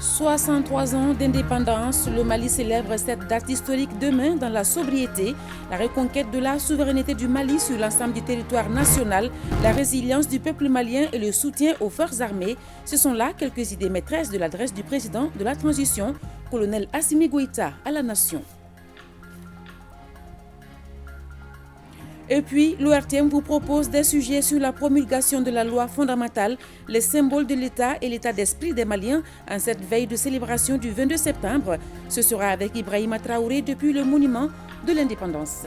63 ans d'indépendance, le Mali célèbre cette date historique demain dans la sobriété, la reconquête de la souveraineté du Mali sur l'ensemble du territoire national, la résilience du peuple malien et le soutien aux forces armées. Ce sont là quelques idées maîtresses de l'adresse du président de la transition, colonel Assimi Goïta, à la nation. Et puis, l'ORTM vous propose des sujets sur la promulgation de la loi fondamentale, les symboles de l'État et l'état d'esprit des Maliens en cette veille de célébration du 22 septembre. Ce sera avec Ibrahima Traoré depuis le monument de l'indépendance.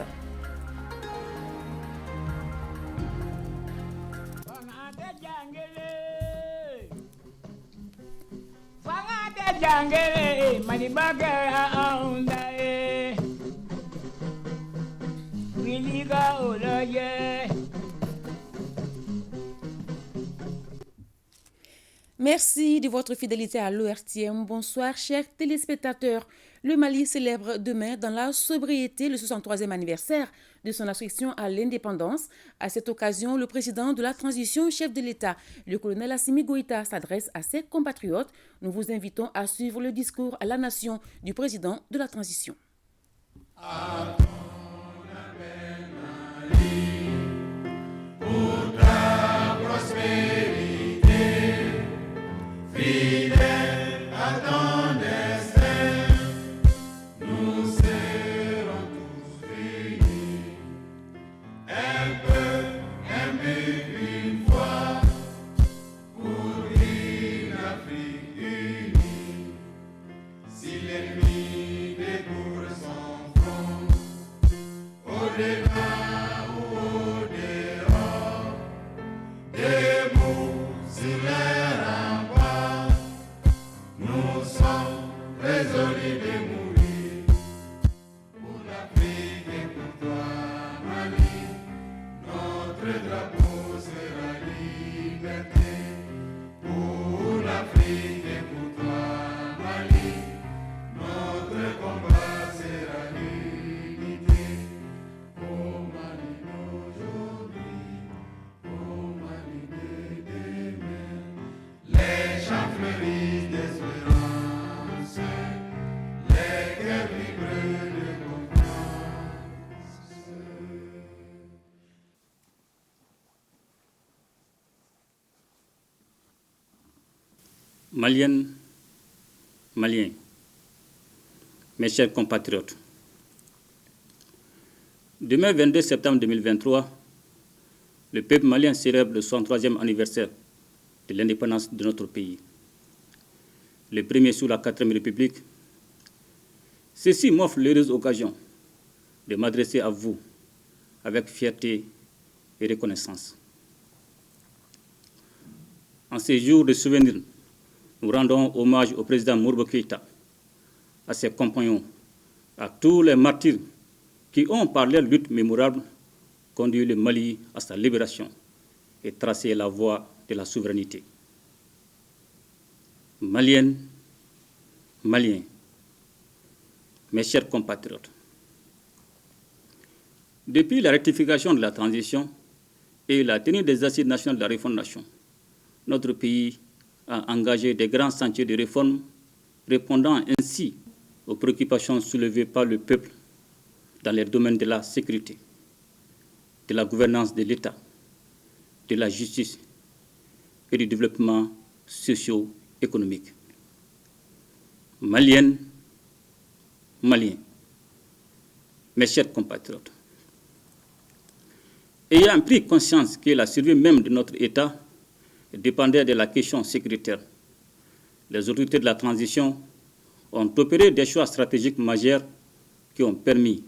Merci de votre fidélité à l'ORTM. Bonsoir, chers téléspectateurs. Le Mali célèbre demain dans la sobriété le 63e anniversaire de son accession à l'indépendance. À cette occasion, le président de la transition, chef de l'État, le colonel Assimi Goïta, s'adresse à ses compatriotes. Nous vous invitons à suivre le discours à la nation du président de la transition. Pour ta prospérité, fidèle à ton destin, nous serons tous réunis. Un peu, un but, une foi, pour une Afrique unie. Si l'ennemi découvre son front, au-delà Maliennes, Maliens, mes chers compatriotes, demain 22 septembre 2023, le peuple malien célèbre le 63e anniversaire de l'indépendance de notre pays. Le premier sous la 4e République. Ceci m'offre l'heureuse occasion de m'adresser à vous avec fierté et reconnaissance. En ces jours de souvenirs, nous rendons hommage au président Modibo Keïta, à ses compagnons, à tous les martyrs qui ont, par leur lutte mémorable, conduit le Mali à sa libération et tracé la voie de la souveraineté. Maliennes, Maliens, mes chers compatriotes, depuis la rectification de la transition et la tenue des assises nationales de la refondation, notre pays a engagé des grands chantiers de réforme, répondant ainsi aux préoccupations soulevées par le peuple dans les domaines de la sécurité, de la gouvernance de l'État, de la justice et du développement socio-économique. Maliennes, Maliens, mes chers compatriotes, ayant pris conscience que la survie même de notre État dépendait de la question sécuritaire, les autorités de la transition ont opéré des choix stratégiques majeurs qui ont permis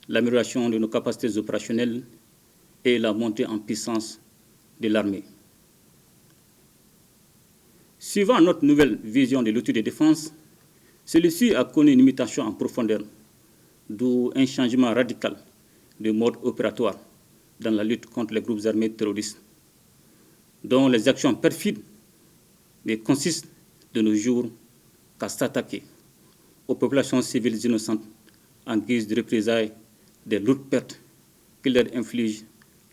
l'amélioration de nos capacités opérationnelles et la montée en puissance de l'armée. Suivant notre nouvelle vision de l'outil de défense, celui-ci a connu une mutation en profondeur, d'où un changement radical de mode opératoire dans la lutte contre les groupes armés terroristes, dont les actions perfides ne consistent de nos jours qu'à s'attaquer aux populations civiles innocentes en guise de représailles des lourdes pertes que leur infligent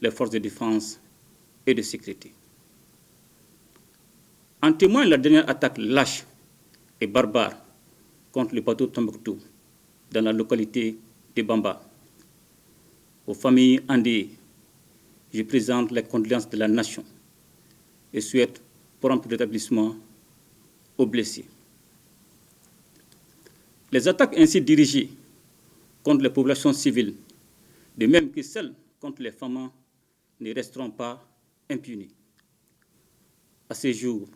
les forces de défense et de sécurité. En témoigne la dernière attaque lâche et barbare contre le bateau Tombouctou dans la localité de Bamba. Aux familles endeuillées, je présente les condoléances de la nation et souhaite prompt rétablissement aux blessés. Les attaques ainsi dirigées contre les populations civiles, de même que celles contre les femmes, ne resteront pas impunies. À ce jour,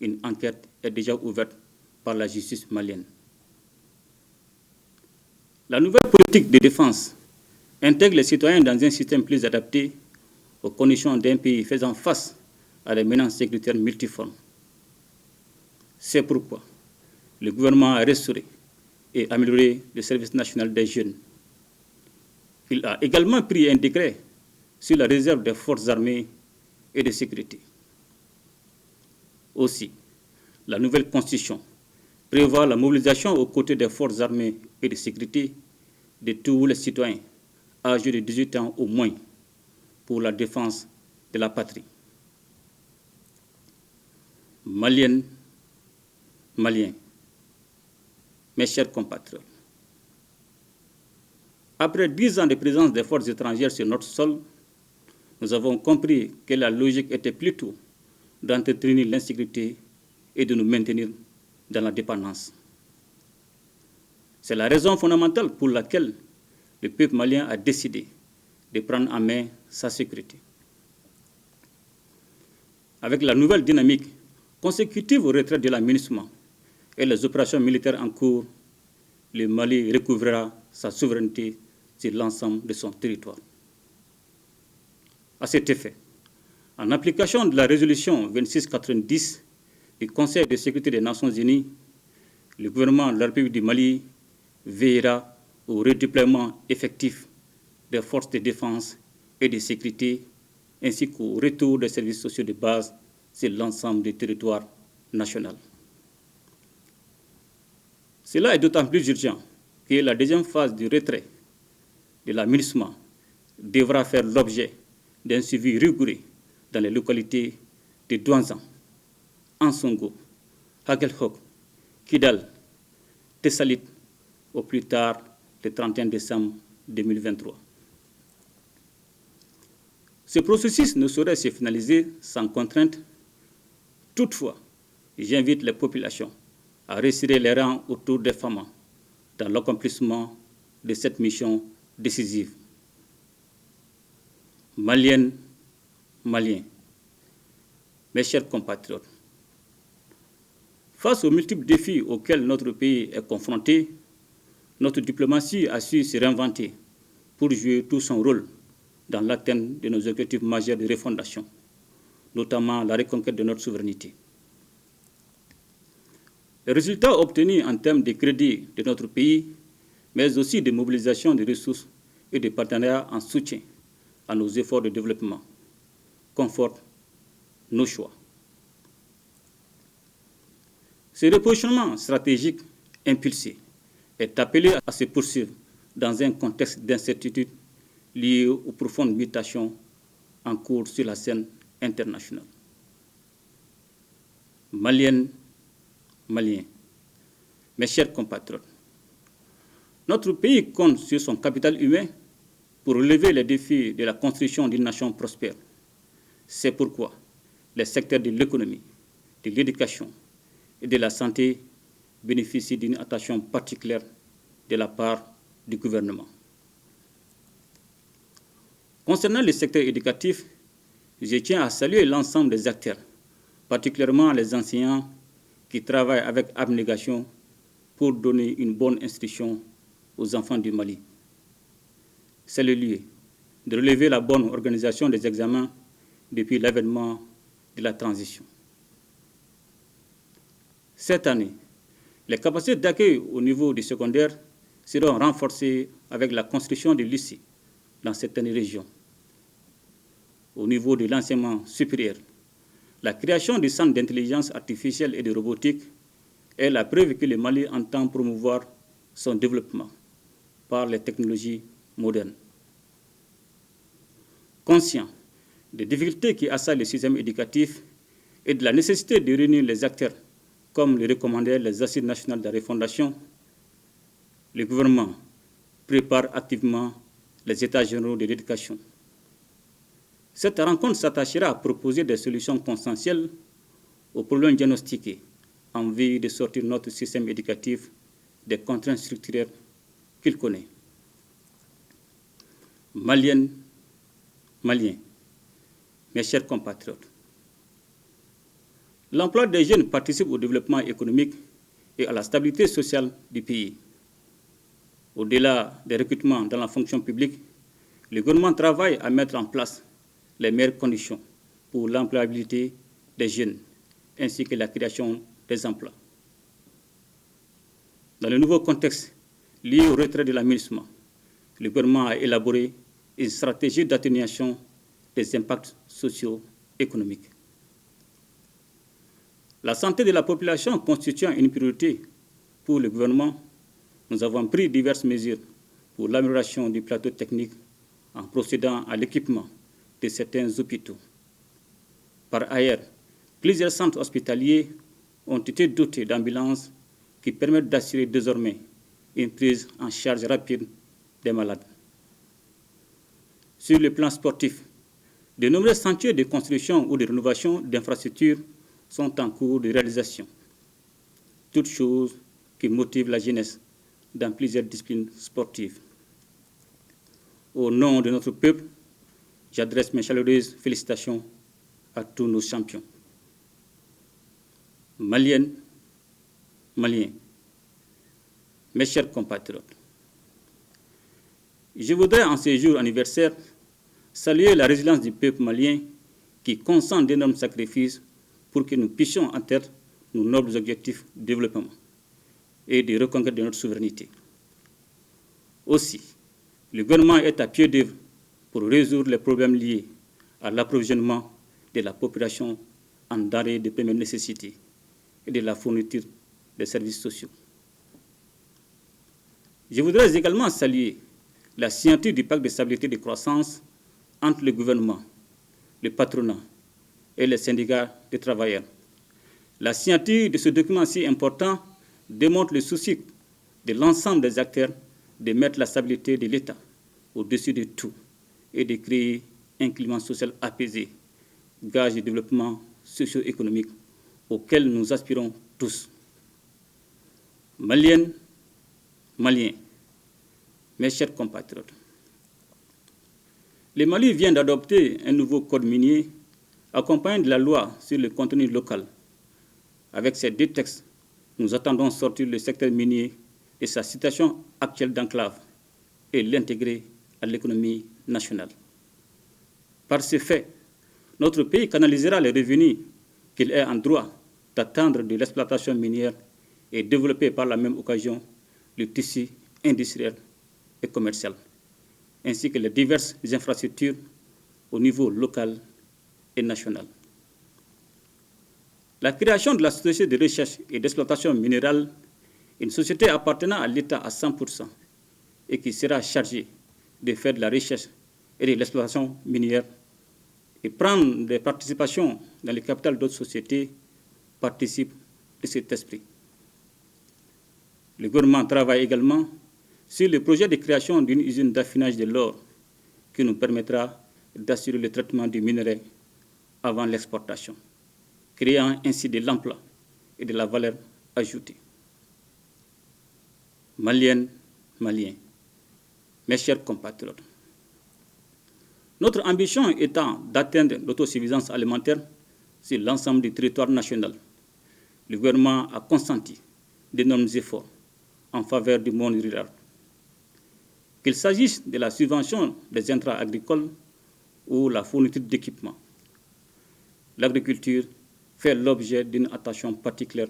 une enquête est déjà ouverte par la justice malienne. La nouvelle politique de défense intègre les citoyens dans un système plus adapté aux conditions d'un pays faisant face à des menaces sécuritaires multiformes. C'est pourquoi le gouvernement a restauré et amélioré le service national des jeunes. Il a également pris un décret sur la réserve des forces armées et de sécurité. Aussi, la nouvelle constitution prévoit la mobilisation aux côtés des forces armées et de sécurité de tous les citoyens âgés de 18 ans au moins pour la défense de la patrie. Maliennes, Maliens, mes chers compatriotes, après 10 ans de présence des forces étrangères sur notre sol, nous avons compris que la logique était plutôt d'entretenir l'insécurité et de nous maintenir dans la dépendance. C'est la raison fondamentale pour laquelle le peuple malien a décidé de prendre en main sa sécurité. Avec la nouvelle dynamique consécutive au retrait de la MINUSMA et les opérations militaires en cours, le Mali recouvrera sa souveraineté sur l'ensemble de son territoire. À cet effet, en application de la résolution 2690 du Conseil de sécurité des Nations Unies, le gouvernement de la République du Mali veillera au redéploiement effectif des forces de défense et de sécurité, ainsi qu'au retour des services sociaux de base sur l'ensemble du territoire national. Cela est d'autant plus urgent que la deuxième phase du retrait de la MINUSMA devra faire l'objet d'un suivi rigoureux dans les localités de Douanzan, Ansongo, Hagelhok, Kidal, Tessalit, au plus tard le 31 décembre 2023. Ce processus ne saurait se finaliser sans contrainte. Toutefois, j'invite les populations à resserrer les rangs autour des femmes dans l'accomplissement de cette mission décisive. Maliennes, Maliens, mes chers compatriotes, face aux multiples défis auxquels notre pays est confronté, notre diplomatie a su se réinventer pour jouer tout son rôle dans l'atteinte de nos objectifs majeurs de refondation, notamment la reconquête de notre souveraineté. Les résultats obtenus en termes de crédit de notre pays, mais aussi de mobilisation de ressources et de partenariats en soutien à nos efforts de développement, confortent nos choix. Ce repositionnement stratégique impulsé est appelé à se poursuivre dans un contexte d'incertitude lié aux profondes mutations en cours sur la scène internationale. Maliennes, Maliens, mes chers compatriotes, notre pays compte sur son capital humain pour relever les défis de la construction d'une nation prospère. C'est pourquoi les secteurs de l'économie, de l'éducation et de la santé bénéficient d'une attention particulière de la part du gouvernement. Concernant le secteur éducatif, je tiens à saluer l'ensemble des acteurs, particulièrement les enseignants qui travaillent avec abnégation pour donner une bonne instruction aux enfants du Mali. C'est le lieu de relever la bonne organisation des examens depuis l'avènement de la transition. Cette année, les capacités d'accueil au niveau du secondaire seront renforcées avec la construction de lycées dans certaines régions. Au niveau de l'enseignement supérieur, la création du centre d'intelligence artificielle et de robotique est la preuve que le Mali entend promouvoir son développement par les technologies modernes. Conscient des difficultés qui assaillent le système éducatif et de la nécessité de réunir les acteurs comme le recommandaient les Assises nationales de la refondation, le gouvernement prépare activement les États généraux de l'éducation. Cette rencontre s'attachera à proposer des solutions consensuelles aux problèmes diagnostiqués en vue de sortir notre système éducatif des contraintes structurelles qu'il connaît. Maliennes, Maliens, mes chers compatriotes, l'emploi des jeunes participe au développement économique et à la stabilité sociale du pays. Au-delà des recrutements dans la fonction publique, le gouvernement travaille à mettre en place les meilleures conditions pour l'employabilité des jeunes ainsi que la création des emplois. Dans le nouveau contexte lié au retrait de l'aménagement, le gouvernement a élaboré une stratégie d'atténuation des impacts socio-économiques. La santé de la population constituant une priorité pour le gouvernement, nous avons pris diverses mesures pour l'amélioration du plateau technique en procédant à l'équipement de certains hôpitaux. Par ailleurs, plusieurs centres hospitaliers ont été dotés d'ambulances qui permettent d'assurer désormais une prise en charge rapide des malades. Sur le plan sportif, de nombreux chantiers de construction ou de rénovation d'infrastructures sont en cours de réalisation. Toutes choses qui motivent la jeunesse dans plusieurs disciplines sportives. Au nom de notre peuple, j'adresse mes chaleureuses félicitations à tous nos champions. Maliennes, Maliens, mes chers compatriotes, je voudrais en ce jour anniversaire saluer la résilience du peuple malien qui consent d'énormes sacrifices pour que nous puissions atteindre nos nobles objectifs de développement et de reconquête de notre souveraineté. Aussi, le gouvernement est à pied d'œuvre pour résoudre les problèmes liés à l'approvisionnement de la population en denrées de première nécessité et de la fourniture des services sociaux. Je voudrais également saluer la signature du pacte de stabilité et de croissance entre le gouvernement, le patronat et les syndicats de travailleurs. La signature de ce document si important démontre le souci de l'ensemble des acteurs de mettre la stabilité de l'État au-dessus de tout et de créer un climat social apaisé, gage de développement socio-économique auquel nous aspirons tous. Maliennes, Maliens, mes chers compatriotes, le Mali vient d'adopter un nouveau code minier accompagné de la loi sur le contenu local. Avec ces deux textes, nous attendons sortir le secteur minier de sa situation actuelle d'enclave et l'intégrer à l'économie nationale. Par ce fait, notre pays canalisera les revenus qu'il est en droit d'attendre de l'exploitation minière et développer par la même occasion le tissu industriel et commercial, ainsi que les diverses infrastructures au niveau local et national. La création de la société de recherche et d'exploitation minérale, une société appartenant à l'État à 100% et qui sera chargée de faire de la recherche et de l'exploitation minière et prendre des participations dans le capital d'autres sociétés, participe de cet esprit. Le gouvernement travaille également sur le projet de création d'une usine d'affinage de l'or qui nous permettra d'assurer le traitement du minerai avant l'exportation, créant ainsi de l'emploi et de la valeur ajoutée. Maliennes, Maliens, mes chers compatriotes, notre ambition étant d'atteindre l'autosuffisance alimentaire sur l'ensemble du territoire national, le gouvernement a consenti d'énormes efforts en faveur du monde rural. Qu'il s'agisse de la subvention des intrants agricoles ou la fourniture d'équipements, l'agriculture fait l'objet d'une attention particulière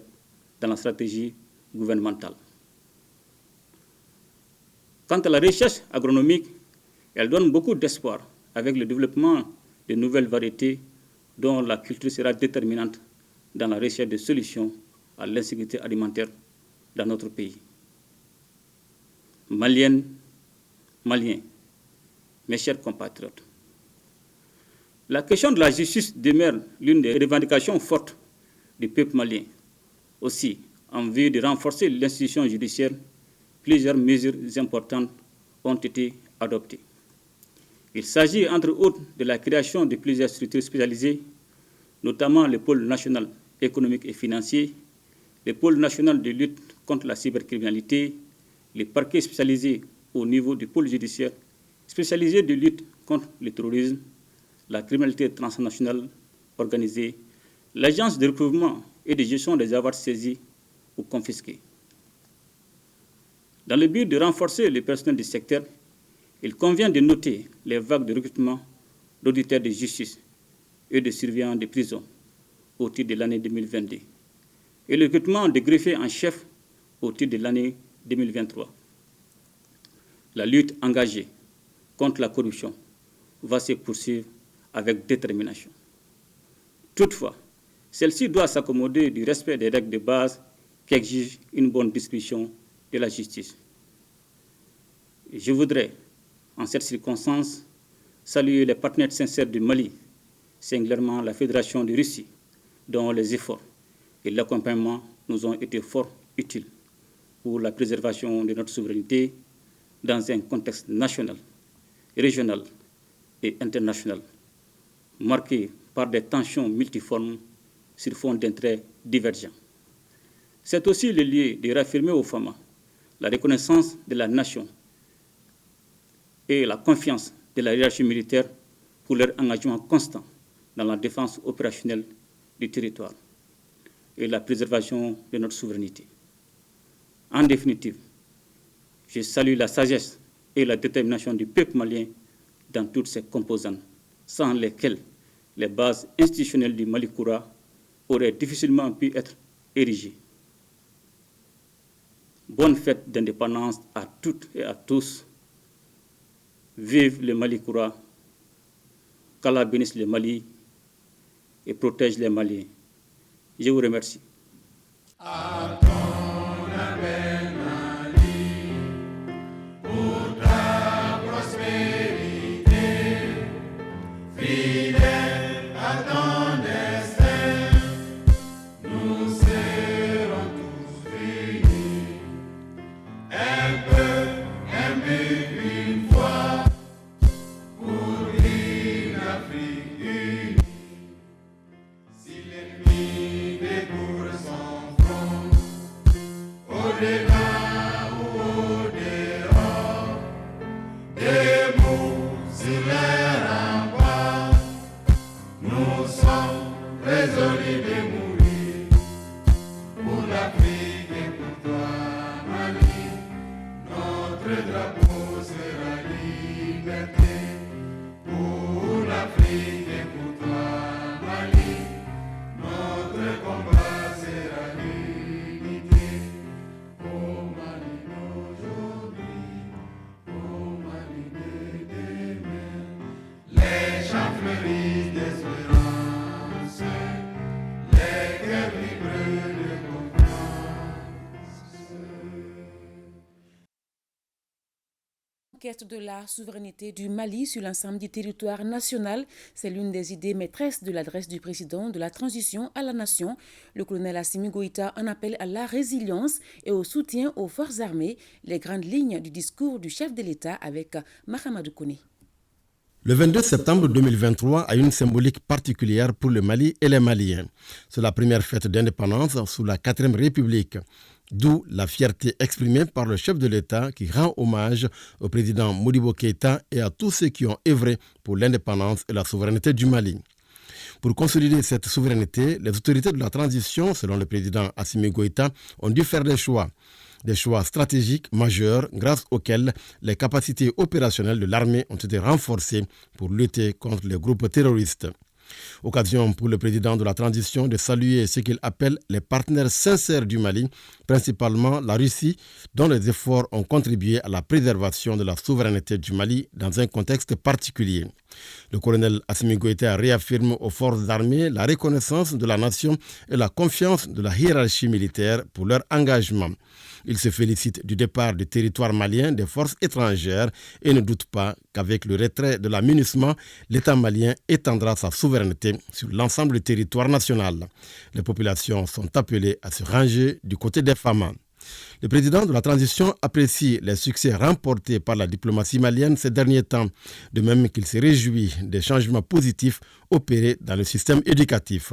dans la stratégie gouvernementale. Quant à la recherche agronomique, elle donne beaucoup d'espoir avec le développement de nouvelles variétés dont la culture sera déterminante dans la recherche de solutions à l'insécurité alimentaire dans notre pays. Maliennes, Maliens, mes chers compatriotes, la question de la justice demeure l'une des revendications fortes du peuple malien, Aussi, en vue de renforcer l'institution judiciaire, plusieurs mesures importantes ont été adoptées. Il s'agit entre autres de la création de plusieurs structures spécialisées, notamment le pôle national économique et financier, le pôle national de lutte contre la cybercriminalité, les parquets spécialisés au niveau du pôle judiciaire, spécialisés de lutte contre le terrorisme, la criminalité transnationale organisée, l'agence de recouvrement et de gestion des avoirs saisis ou confisqués. Dans le but de renforcer le personnel du secteur, il convient de noter les vagues de recrutement d'auditeurs de justice et de surveillants de prison au titre de l'année 2022 et le recrutement de greffiers en chef au titre de l'année 2023. La lutte engagée contre la corruption va se poursuivre avec détermination. Toutefois, celle-ci doit s'accommoder du respect des règles de base qui exigent une bonne distribution de la justice. Et je voudrais, en cette circonstance, saluer les partenaires sincères du Mali, singulièrement la Fédération de Russie, dont les efforts et l'accompagnement nous ont été fort utiles pour la préservation de notre souveraineté dans un contexte national, régional et international, marqué par des tensions multiformes sur fond d'intérêts divergents. C'est aussi le lieu de réaffirmer aux femmes la reconnaissance de la nation et la confiance de la hiérarchie militaire pour leur engagement constant dans la défense opérationnelle du territoire et la préservation de notre souveraineté. En définitive, je salue la sagesse et la détermination du peuple malien dans toutes ses composantes, sans lesquelles les bases institutionnelles du Mali Koura auraient difficilement pu être érigées. Bonne fête d'indépendance à toutes et à tous. Vive le Mali Koura. Qu'Allah bénisse le Mali et protège les Maliens. Je vous remercie. À ton appel, Mali, pour ta prospérité, fidèle à ton destin, nous serons tous unis. Un peu, un but, une foi, pour une Afrique unie. Si l'ennemi découvre son front, au-delà ou au-dehors, debout sur les remparts, nous sommes résolus de mourir pour l'Afrique et pour toi, Mali. Notre drapeau sera liberté pour l'Afrique et pour toi, Mali. Notre combat sera l'unité. Au Mali d'aujourd'hui, au Mali de demain, les champs fleurissent d'espérance, les cœurs vibrent de confiance. Quête de la souveraineté du Mali sur l'ensemble du territoire national, c'est l'une des idées maîtresses de l'adresse du président de la transition à la nation. Le colonel Assimi Goïta en appelle à la résilience et au soutien aux forces armées, les grandes lignes du discours du chef de l'État avec Mahamadou Kone. Le 22 septembre 2023 a une symbolique particulière pour le Mali et les Maliens. C'est la première fête d'indépendance sous la 4e République. D'où la fierté exprimée par le chef de l'État qui rend hommage au président Modibo Keïta et à tous ceux qui ont œuvré pour l'indépendance et la souveraineté du Mali. Pour consolider cette souveraineté, les autorités de la transition, selon le président Assimi Goïta, ont dû faire des choix stratégiques majeurs grâce auxquels les capacités opérationnelles de l'armée ont été renforcées pour lutter contre les groupes terroristes. Occasion pour le président de la transition de saluer ce qu'il appelle les partenaires sincères du Mali, principalement la Russie, dont les efforts ont contribué à la préservation de la souveraineté du Mali dans un contexte particulier. Le colonel Assimi Goïta réaffirme aux forces armées la reconnaissance de la nation et la confiance de la hiérarchie militaire pour leur engagement. Il se félicite du départ du territoire malien des forces étrangères et ne doute pas qu'avec le retrait de la MINUSMA, l'État malien étendra sa souveraineté sur l'ensemble du territoire national. Les populations sont appelées à se ranger du côté des femmes. Le président de la transition apprécie les succès remportés par la diplomatie malienne ces derniers temps, de même qu'il se réjouit des changements positifs opérés dans le système éducatif.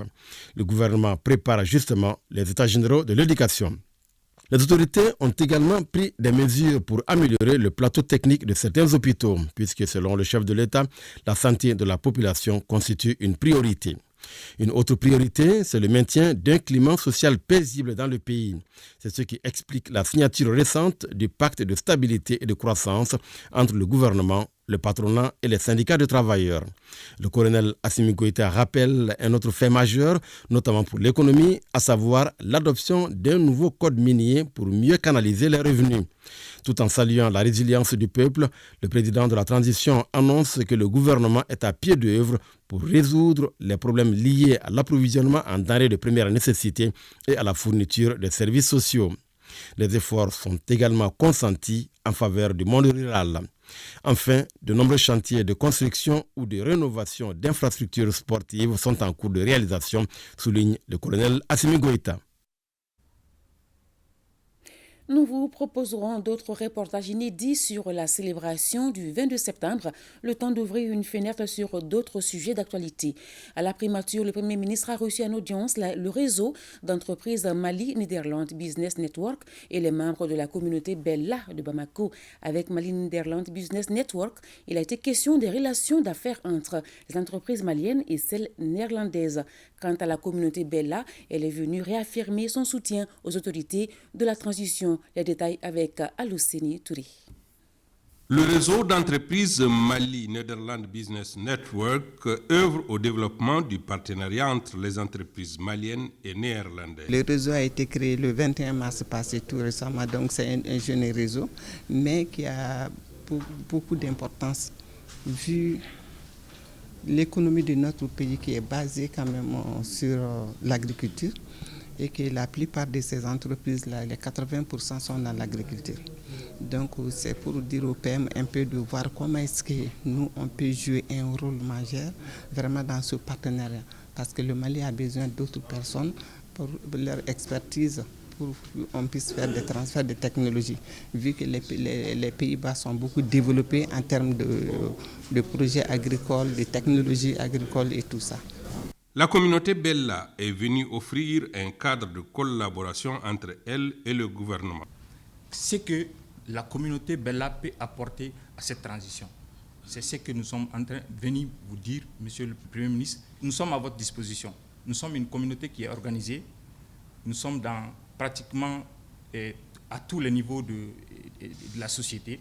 Le gouvernement prépare justement les états généraux de l'éducation. Les autorités ont également pris des mesures pour améliorer le plateau technique de certains hôpitaux, puisque selon le chef de l'État, la santé de la population constitue une priorité. Une autre priorité, c'est le maintien d'un climat social paisible dans le pays. C'est ce qui explique la signature récente du pacte de stabilité et de croissance entre le gouvernement, le patronat et les syndicats de travailleurs. Le colonel Assimi Goïta rappelle un autre fait majeur, notamment pour l'économie, à savoir l'adoption d'un nouveau code minier pour mieux canaliser les revenus. Tout en saluant la résilience du peuple, le président de la transition annonce que le gouvernement est à pied d'œuvre pour résoudre les problèmes liés à l'approvisionnement en denrées de première nécessité et à la fourniture des services sociaux. Les efforts sont également consentis en faveur du monde rural. Enfin, de nombreux chantiers de construction ou de rénovation d'infrastructures sportives sont en cours de réalisation, souligne le colonel Assimi Goïta. Nous vous proposerons d'autres reportages inédits sur la célébration du 22 septembre, le temps d'ouvrir une fenêtre sur d'autres sujets d'actualité. À la primature, le Premier ministre a reçu en audience le réseau d'entreprises Mali-Nederland Business Network et les membres de la communauté Bella de Bamako. Avec Mali-Nederland Business Network, il a été question des relations d'affaires entre les entreprises maliennes et celles néerlandaises. Quant à la communauté Bella, elle est venue réaffirmer son soutien aux autorités de la transition. Les détails avec Alousseni Touré. Le réseau d'entreprises Mali-Nederland Business Network œuvre au développement du partenariat entre les entreprises maliennes et néerlandaises. Le réseau a été créé le 21 mars passé tout récemment, donc c'est un jeune réseau, mais qui a beaucoup d'importance vu l'économie de notre pays qui est basée quand même sur l'agriculture. Et que la plupart de ces entreprises-là, les 80% sont dans l'agriculture. Donc c'est pour dire au PM un peu de voir comment est-ce que nous, on peut jouer un rôle majeur vraiment dans ce partenariat. Parce que le Mali a besoin d'autres personnes pour leur expertise, pour qu'on puisse faire des transferts de technologies. Vu que les Pays-Bas sont beaucoup développés en termes de projets agricoles, de technologies agricoles et tout ça. La communauté Bella est venue offrir un cadre de collaboration entre elle et le gouvernement. Ce que la communauté Bella peut apporter à cette transition, c'est ce que nous sommes en train de venir vous dire, Monsieur le Premier ministre. Nous sommes à votre disposition. Nous sommes une communauté qui est organisée. Nous sommes dans pratiquement à tous les niveaux de la société.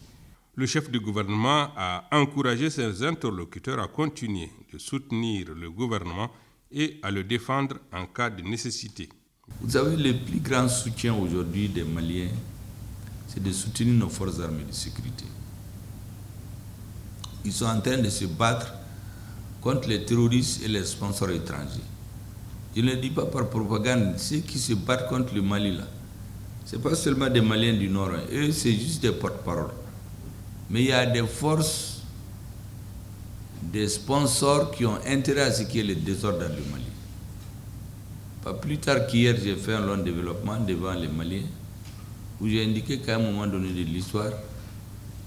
Le chef du gouvernement a encouragé ses interlocuteurs à continuer de soutenir le gouvernement et à le défendre en cas de nécessité. Vous savez, le plus grand soutien aujourd'hui des Maliens, c'est de soutenir nos forces armées de sécurité. Ils sont en train de se battre contre les terroristes et les sponsors étrangers. Je ne le dis pas par propagande, ceux qui se battent contre le Mali, là, ce n'est pas seulement des Maliens du Nord, eux c'est juste des porte-parole. Mais il y a des forces, des sponsors qui ont intérêt à ce qu'il y ait le désordre dans le Mali. Pas plus tard qu'hier, j'ai fait un long développement devant les Maliens, où j'ai indiqué qu'à un moment donné de l'histoire,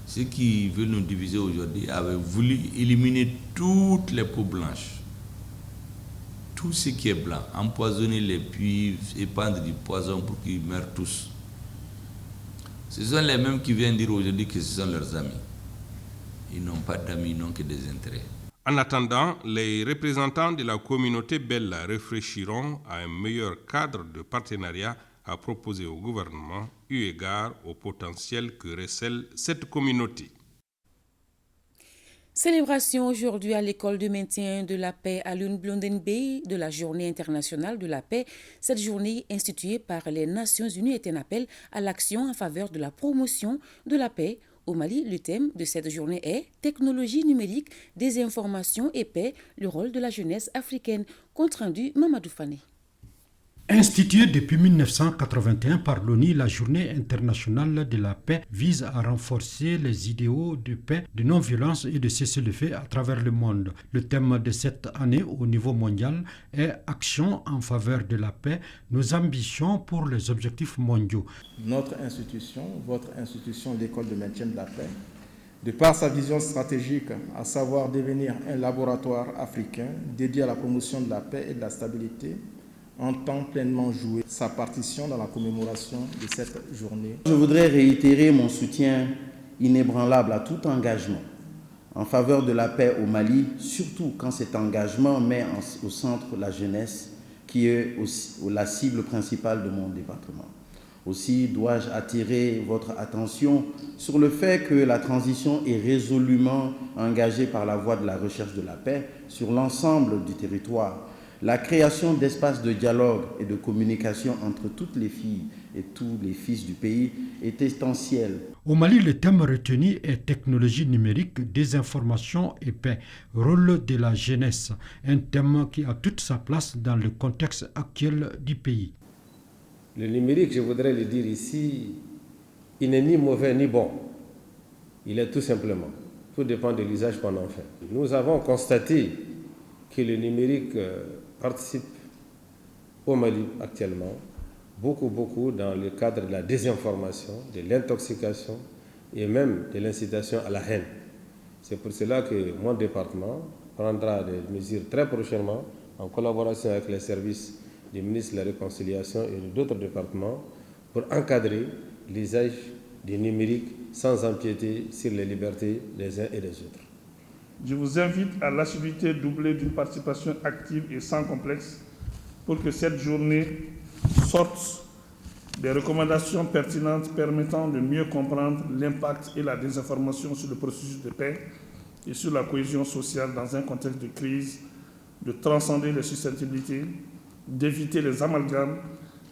ceux qui veulent nous diviser aujourd'hui avaient voulu éliminer toutes les peaux blanches, tout ce qui est blanc, empoisonner les puits, épandre du poison pour qu'ils meurent tous. Ce sont les mêmes qui viennent dire aujourd'hui que ce sont leurs amis. Ils n'ont pas d'amis, ils n'ont que des intérêts. En attendant, les représentants de la communauté Bella réfléchiront à un meilleur cadre de partenariat à proposer au gouvernement, eu égard au potentiel que recèle cette communauté. Célébration aujourd'hui à l'école de maintien de la paix à Lune-Blondin Bay de la Journée internationale de la paix. Cette journée instituée par les Nations Unies est un appel à l'action en faveur de la promotion de la paix Au Mali, le thème de cette journée est « Technologie numérique, désinformation et paix, le rôle de la jeunesse africaine ». Compte rendu Mamadou Fane. Instituée depuis 1981 par l'ONU, la Journée internationale de la paix vise à renforcer les idéaux de paix, de non-violence et de cessez-le-feu à travers le monde. Le thème de cette année au niveau mondial est « Action en faveur de la paix, nos ambitions pour les objectifs mondiaux ». Notre institution, votre institution, l'École de maintien de la paix, de par sa vision stratégique, à savoir devenir un laboratoire africain dédié à la promotion de la paix et de la stabilité, entend pleinement jouer sa partition dans la commémoration de cette journée. Je voudrais réitérer mon soutien inébranlable à tout engagement en faveur de la paix au Mali, surtout quand cet engagement met au centre la jeunesse, qui est la cible principale de mon département. Aussi dois-je attirer votre attention sur le fait que la transition est résolument engagée par la voie de la recherche de la paix sur l'ensemble du territoire. La création d'espaces de dialogue et de communication entre toutes les filles et tous les fils du pays est essentielle. Au Mali, le thème retenu est technologie numérique, désinformation et paix, rôle de la jeunesse, un thème qui a toute sa place dans le contexte actuel du pays. Le numérique, je voudrais le dire ici, il n'est ni mauvais ni bon. Il est tout simplement. Tout dépend de l'usage qu'on en fait. Nous avons constaté que le numérique participe au Mali actuellement beaucoup dans le cadre de la désinformation, de l'intoxication et même de l'incitation à la haine. C'est pour cela que mon département prendra des mesures très prochainement en collaboration avec les services du ministre de la Réconciliation et d'autres départements pour encadrer l'usage du numérique sans empiéter sur les libertés des uns et des autres. Je vous invite à l'assiduité doublée d'une participation active et sans complexe pour que cette journée sorte des recommandations pertinentes permettant de mieux comprendre l'impact et la désinformation sur le processus de paix et sur la cohésion sociale dans un contexte de crise, de transcender les susceptibilités, d'éviter les amalgames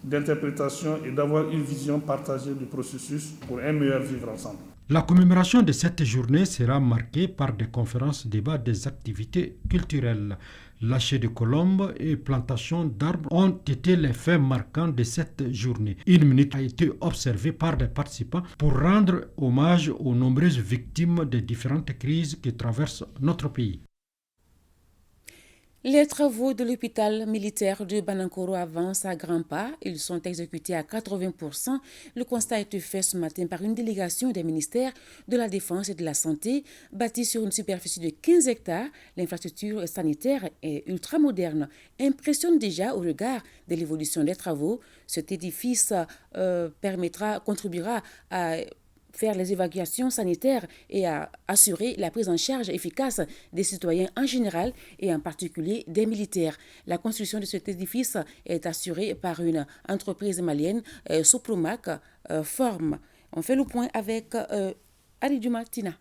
d'interprétation et d'avoir une vision partagée du processus pour un meilleur vivre ensemble. La commémoration de cette journée sera marquée par des conférences, débats, des activités culturelles. Lâcher de colombes et plantation d'arbres ont été les faits marquants de cette journée. Une minute a été observée par des participants pour rendre hommage aux nombreuses victimes des différentes crises qui traversent notre pays. Les travaux de l'hôpital militaire de Banankoro avancent à grands pas. Ils sont exécutés à 80%. Le constat a été fait ce matin par une délégation des ministères de la Défense et de la Santé. Bâti sur une superficie de 15 hectares, l'infrastructure sanitaire est ultramoderne. Impressionne déjà au regard de l'évolution des travaux. Cet édifice contribuera à faire les évacuations sanitaires et à assurer la prise en charge efficace des citoyens en général et en particulier des militaires. La construction de cet édifice est assurée par une entreprise malienne, Sopromac Forme. On fait le point avec Aridou Martina.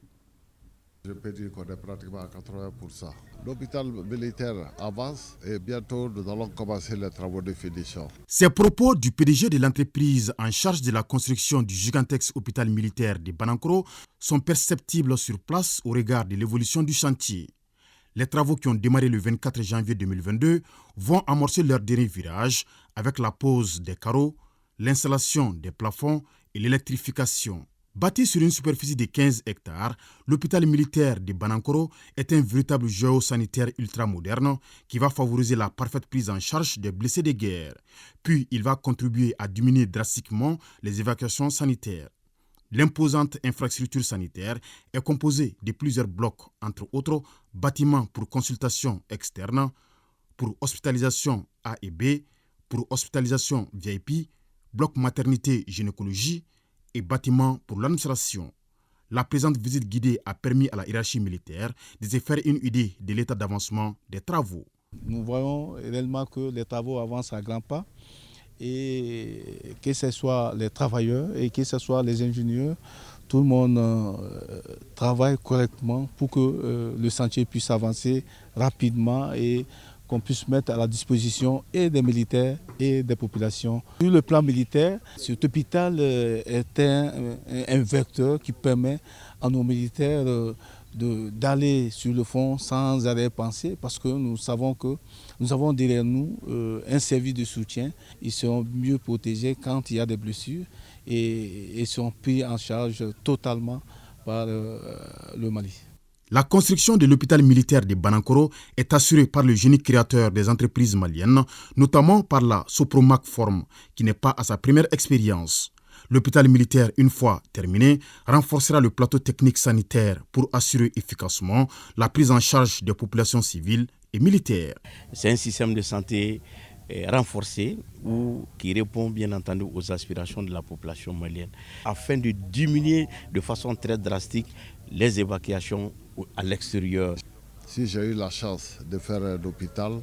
Je peux dire qu'on est pratiquement à 80%. L'hôpital militaire avance et bientôt nous allons commencer les travaux de finition. Ces propos du PDG de l'entreprise en charge de la construction du gigantesque hôpital militaire de Banankoro sont perceptibles sur place au regard de l'évolution du chantier. Les travaux qui ont démarré le 24 janvier 2022 vont amorcer leur dernier virage avec la pose des carreaux, l'installation des plafonds et l'électrification. Bâti sur une superficie de 15 hectares, l'hôpital militaire de Banankoro est un véritable joyau sanitaire ultramoderne qui va favoriser la parfaite prise en charge des blessés de guerre. Puis, il va contribuer à diminuer drastiquement les évacuations sanitaires. L'imposante infrastructure sanitaire est composée de plusieurs blocs, entre autres bâtiments pour consultation externe, pour hospitalisation A et B, pour hospitalisation VIP, bloc maternité gynécologie, et bâtiments pour l'administration. La présente visite guidée a permis à la hiérarchie militaire de se faire une idée de l'état d'avancement des travaux. Nous voyons réellement que les travaux avancent à grands pas et que ce soit les travailleurs et que ce soit les ingénieurs, tout le monde travaille correctement pour que le chantier puisse avancer rapidement et qu'on puisse mettre à la disposition et des militaires et des populations. Sur le plan militaire, cet hôpital est un vecteur qui permet à nos militaires d'aller sur le front sans arrière-pensée, parce que nous savons que nous avons derrière nous un service de soutien. Ils seront mieux protégés quand il y a des blessures et seront pris en charge totalement par le Mali. La construction de l'hôpital militaire de Banankoro est assurée par le génie créateur des entreprises maliennes, notamment par la Sopromac Form, qui n'est pas à sa première expérience. L'hôpital militaire, une fois terminé, renforcera le plateau technique sanitaire pour assurer efficacement la prise en charge des populations civiles et militaires. C'est un système de santé renforcé qui répond bien entendu aux aspirations de la population malienne afin de diminuer de façon très drastique les évacuations à l'extérieur. Si j'ai eu la chance de faire un hôpital,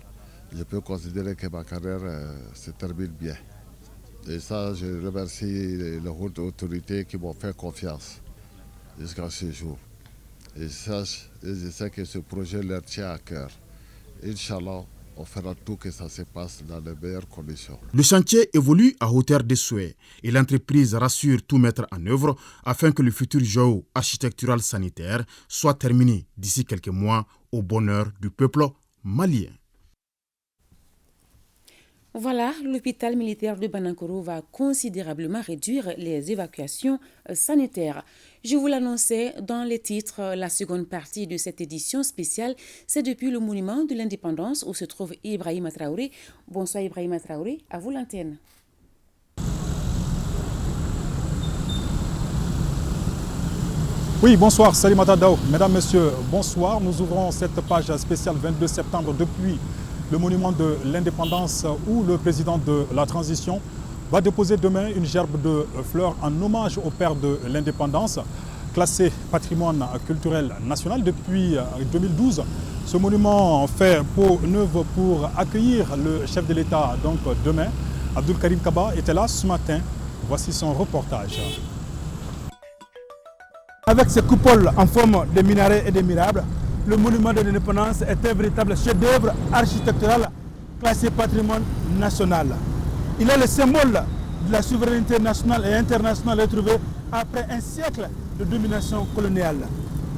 je peux considérer que ma carrière se termine bien. Et ça, je remercie les hautes autorités qui m'ont fait confiance jusqu'à ce jour. Et je sais que ce projet leur tient à cœur. Inch'Allah, on fera tout que ça se passe dans les meilleures conditions. Le chantier évolue à hauteur des souhaits et l'entreprise rassure tout mettre en œuvre afin que le futur géo-architectural sanitaire soit terminé d'ici quelques mois au bonheur du peuple malien. Voilà, l'hôpital militaire de Banankoro va considérablement réduire les évacuations sanitaires. Je vous l'annonçais dans les titres, la seconde partie de cette édition spéciale, c'est depuis le monument de l'indépendance où se trouve Ibrahima Traoré. Bonsoir Ibrahima Traoré, à vous l'antenne. Oui, bonsoir, Salimata Dao. Mesdames, Messieurs, bonsoir. Nous ouvrons cette page spéciale 22 septembre depuis le monument de l'indépendance où le président de la transition va déposer demain une gerbe de fleurs en hommage au père de l'indépendance, classé patrimoine culturel national depuis 2012. Ce monument fait peau neuve pour accueillir le chef de l'État donc demain. Abdul Karim Kaba était là ce matin. Voici son reportage. Avec ses coupoles en forme de minarets et de mirables, le monument de l'indépendance est un véritable chef-d'œuvre architectural classé patrimoine national. Il est le symbole de la souveraineté nationale et internationale retrouvée après un siècle de domination coloniale.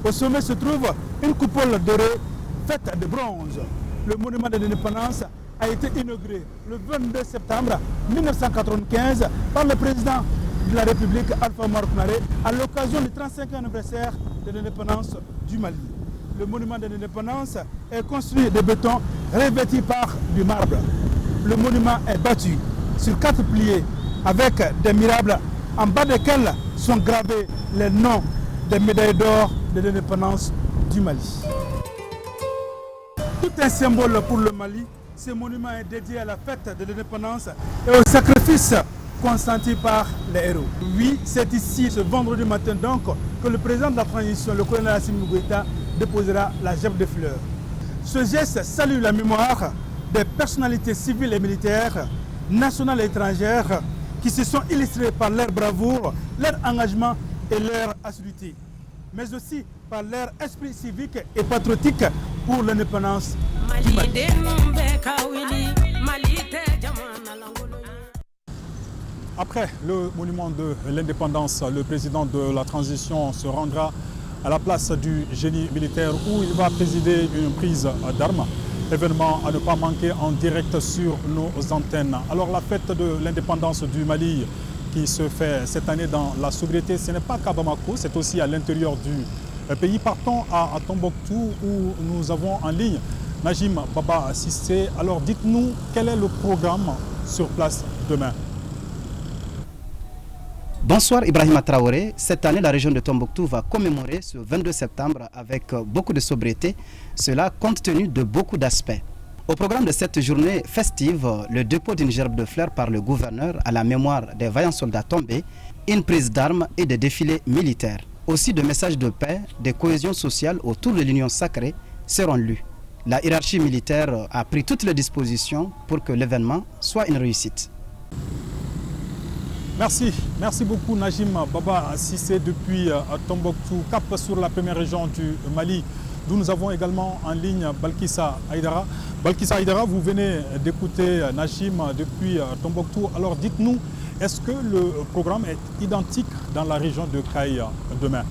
Au sommet se trouve une coupole dorée faite de bronze. Le monument de l'indépendance a été inauguré le 22 septembre 1995 par le président de la République Alpha Omar Konaré à l'occasion du 35e anniversaire de l'indépendance du Mali. Le monument de l'indépendance est construit de béton revêtu par du marbre. Le monument est battu sur 4 piliers avec des mirables en bas desquels sont gravés les noms des médailles d'or de l'indépendance du Mali. Tout un symbole pour le Mali, ce monument est dédié à la fête de l'indépendance et au sacrifice consenti par les héros. Oui, c'est ici, ce vendredi matin donc, que le président de la transition, le colonel Assimi Goïta, déposera la gerbe de fleurs. Ce geste salue la mémoire des personnalités civiles et militaires, nationales et étrangères, qui se sont illustrées par leur bravoure, leur engagement et leur assiduité, mais aussi par leur esprit civique et patriotique pour l'indépendance du Mali. Après le monument de l'indépendance, le président de la transition se rendra à la place du génie militaire où il va présider une prise d'armes. Événement à ne pas manquer en direct sur nos antennes. Alors la fête de l'indépendance du Mali qui se fait cette année dans la sobriété, ce n'est pas qu'à Bamako, c'est aussi à l'intérieur du pays. Partons à Tombouctou où nous avons en ligne Najim Baba Sissé. Alors dites-nous quel est le programme sur place demain. Bonsoir Ibrahima Traoré. Cette année, la région de Tombouctou va commémorer ce 22 septembre avec beaucoup de sobriété, cela compte tenu de beaucoup d'aspects. Au programme de cette journée festive, le dépôt d'une gerbe de fleurs par le gouverneur à la mémoire des vaillants soldats tombés, une prise d'armes et des défilés militaires. Aussi de messages de paix, de cohésion sociale autour de l'union sacrée seront lus. La hiérarchie militaire a pris toutes les dispositions pour que l'événement soit une réussite. Merci beaucoup Najim Baba Sissé depuis Tombouctou, cap sur la première région du Mali. d'où nous avons également en ligne Balkissa Aïdara. Balkissa Aïdara, vous venez d'écouter Najim depuis Tombouctou. Alors dites-nous, est-ce que le programme est identique dans la région de Kayes demain?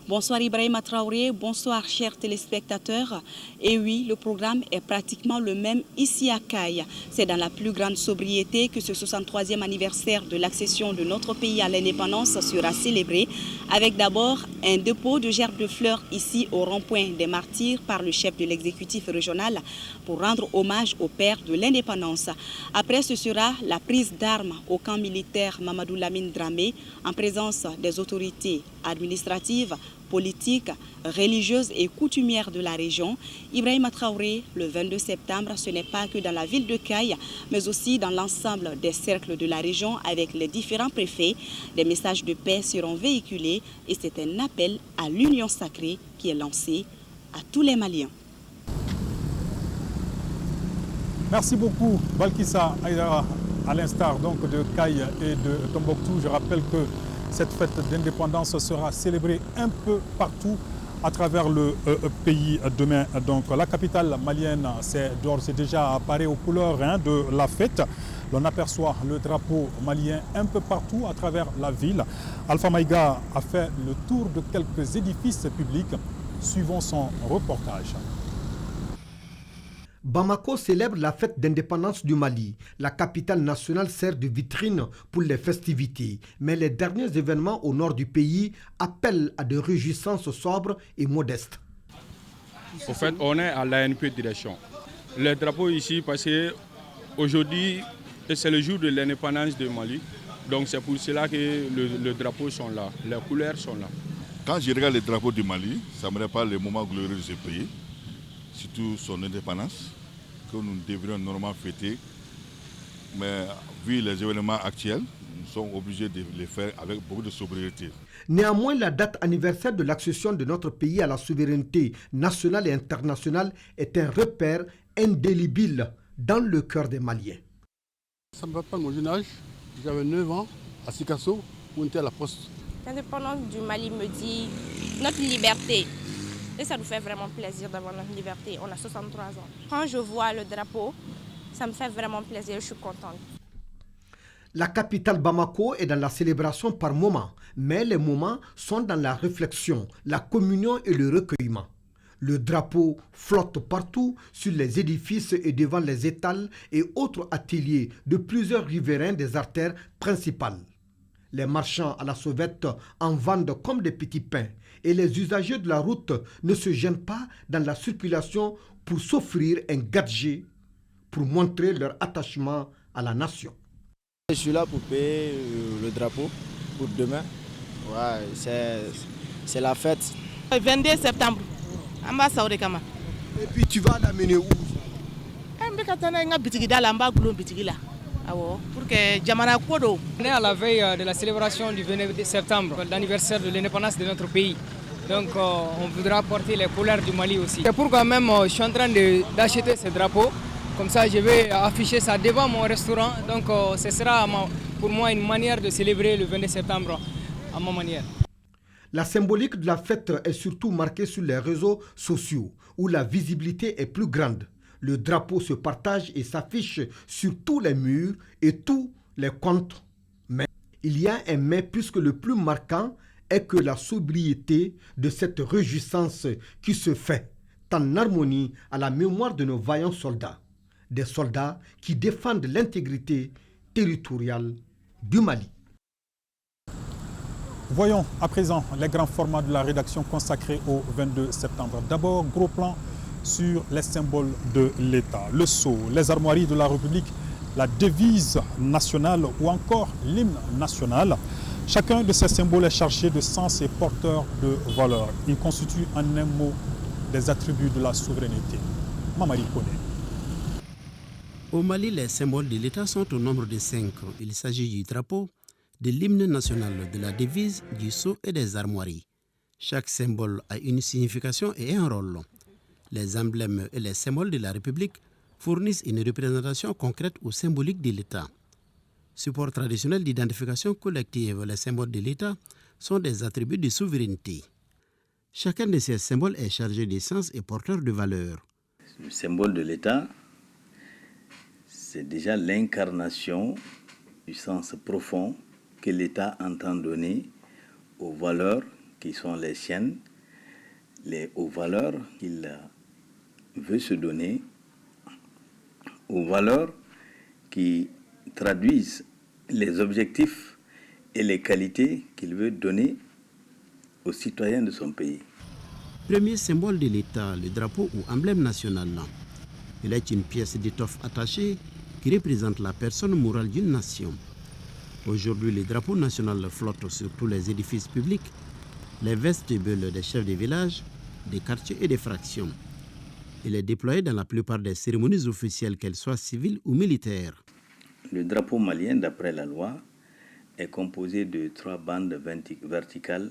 Bonsoir Ibrahima Traoré, bonsoir chers téléspectateurs. Et oui, le programme est pratiquement le même ici à Kayes. C'est dans la plus grande sobriété que ce 63e anniversaire de l'accession de notre pays à l'indépendance sera célébré, avec d'abord un dépôt de gerbes de fleurs ici au rond-point des Martyrs par le chef de l'exécutif régional pour rendre hommage au père de l'indépendance. Après, ce sera la prise d'armes au camp militaire Mamadou Lamine Dramé en présence des autorités administratives, politiques, religieuses et coutumières de la région. Ibrahima Traoré, le 22 septembre, ce n'est pas que dans la ville de Kayes, mais aussi dans l'ensemble des cercles de la région avec les différents préfets. Des messages de paix seront véhiculés et c'est un appel à l'union sacrée qui est lancé à tous les Maliens. Merci beaucoup Balkissa Aïdara, à l'instar donc de Kayes et de Tombouctou. Je rappelle que cette fête d'indépendance sera célébrée un peu partout à travers le pays demain. Donc la capitale malienne c'est déjà apparu aux couleurs de la fête. On aperçoit le drapeau malien un peu partout à travers la ville. Alpha Maïga a fait le tour de quelques édifices publics. Suivons son reportage. Bamako célèbre la fête d'indépendance du Mali. La capitale nationale sert de vitrine pour les festivités. Mais les derniers événements au nord du pays appellent à des réjouissances sobres et modestes. Au fait, on est à l'ANP direction. Le drapeau ici, parce qu'aujourd'hui, c'est le jour de l'indépendance du Mali. Donc c'est pour cela que les drapeaux sont là, les couleurs sont là. Quand je regarde les drapeaux du Mali, ça me rappelle les moments glorieux de ce pays, surtout son indépendance, que nous devrions normalement fêter. Mais vu les événements actuels, nous sommes obligés de les faire avec beaucoup de sobriété. Néanmoins, la date anniversaire de l'accession de notre pays à la souveraineté nationale et internationale est un repère indélébile dans le cœur des Maliens. Ça me rappelle mon jeune âge, j'avais 9 ans à Sikasso, où on était à la poste. L'indépendance du Mali me dit notre liberté. Et ça nous fait vraiment plaisir d'avoir notre liberté. On a 63 ans. Quand je vois le drapeau, ça me fait vraiment plaisir, je suis contente. La capitale Bamako est dans la célébration par moments, mais les moments sont dans la réflexion, la communion et le recueillement. Le drapeau flotte partout sur les édifices et devant les étals et autres ateliers de plusieurs riverains des artères principales. Les marchands à la sauvette en vendent comme des petits pains et les usagers de la route ne se gênent pas dans la circulation pour s'offrir un gadget pour montrer leur attachement à la nation. Je suis là pour payer le drapeau pour demain. Ouais, c'est la fête. Le 22 septembre, et puis tu vas l'amener où? On est à la veille de la célébration du 22 septembre, l'anniversaire de l'indépendance de notre pays. Donc on voudra porter les couleurs du Mali aussi. C'est pourquoi même je suis en train d'acheter ce drapeau. Comme ça je vais afficher ça devant mon restaurant. Donc ce sera pour moi une manière de célébrer le 22 septembre à ma manière. La symbolique de la fête est surtout marquée sur les réseaux sociaux où la visibilité est plus grande. Le drapeau se partage et s'affiche sur tous les murs et tous les comptes. Mais il y a un mais puisque le plus marquant est que la sobriété de cette réjouissance qui se fait en harmonie à la mémoire de nos vaillants soldats. Des soldats qui défendent l'intégrité territoriale du Mali. Voyons à présent les grands formats de la rédaction consacrée au 22 septembre. D'abord, gros plan sur les symboles de l'État, le sceau, les armoiries de la République, la devise nationale ou encore l'hymne national. Chacun de ces symboles est chargé de sens et porteur de valeur. Il constitue en un mot des attributs de la souveraineté. Mamari Kone. Au Mali, les symboles de l'État sont au nombre de 5. Il s'agit du drapeau, de l'hymne national, de la devise, du sceau et des armoiries. Chaque symbole a une signification et un rôle. Les emblèmes et les symboles de la République fournissent une représentation concrète ou symbolique de l'État. Support traditionnel d'identification collective, les symboles de l'État sont des attributs de souveraineté. Chacun de ces symboles est chargé d'essence et porteur de valeurs. Le symbole de l'État, c'est déjà l'incarnation du sens profond que l'État entend donner aux valeurs qui sont les siennes, aux valeurs qu'il veut se donner, aux valeurs qui traduisent les objectifs et les qualités qu'il veut donner aux citoyens de son pays. Premier symbole de l'État, le drapeau ou emblème national. Il est une pièce d'étoffe attachée qui représente la personne morale d'une nation. Aujourd'hui, le drapeau national flotte sur tous les édifices publics, les vestibules des chefs de village, des quartiers et des fractions. Il est déployé dans la plupart des cérémonies officielles, qu'elles soient civiles ou militaires. Le drapeau malien, d'après la loi, est composé de 3 bandes verticales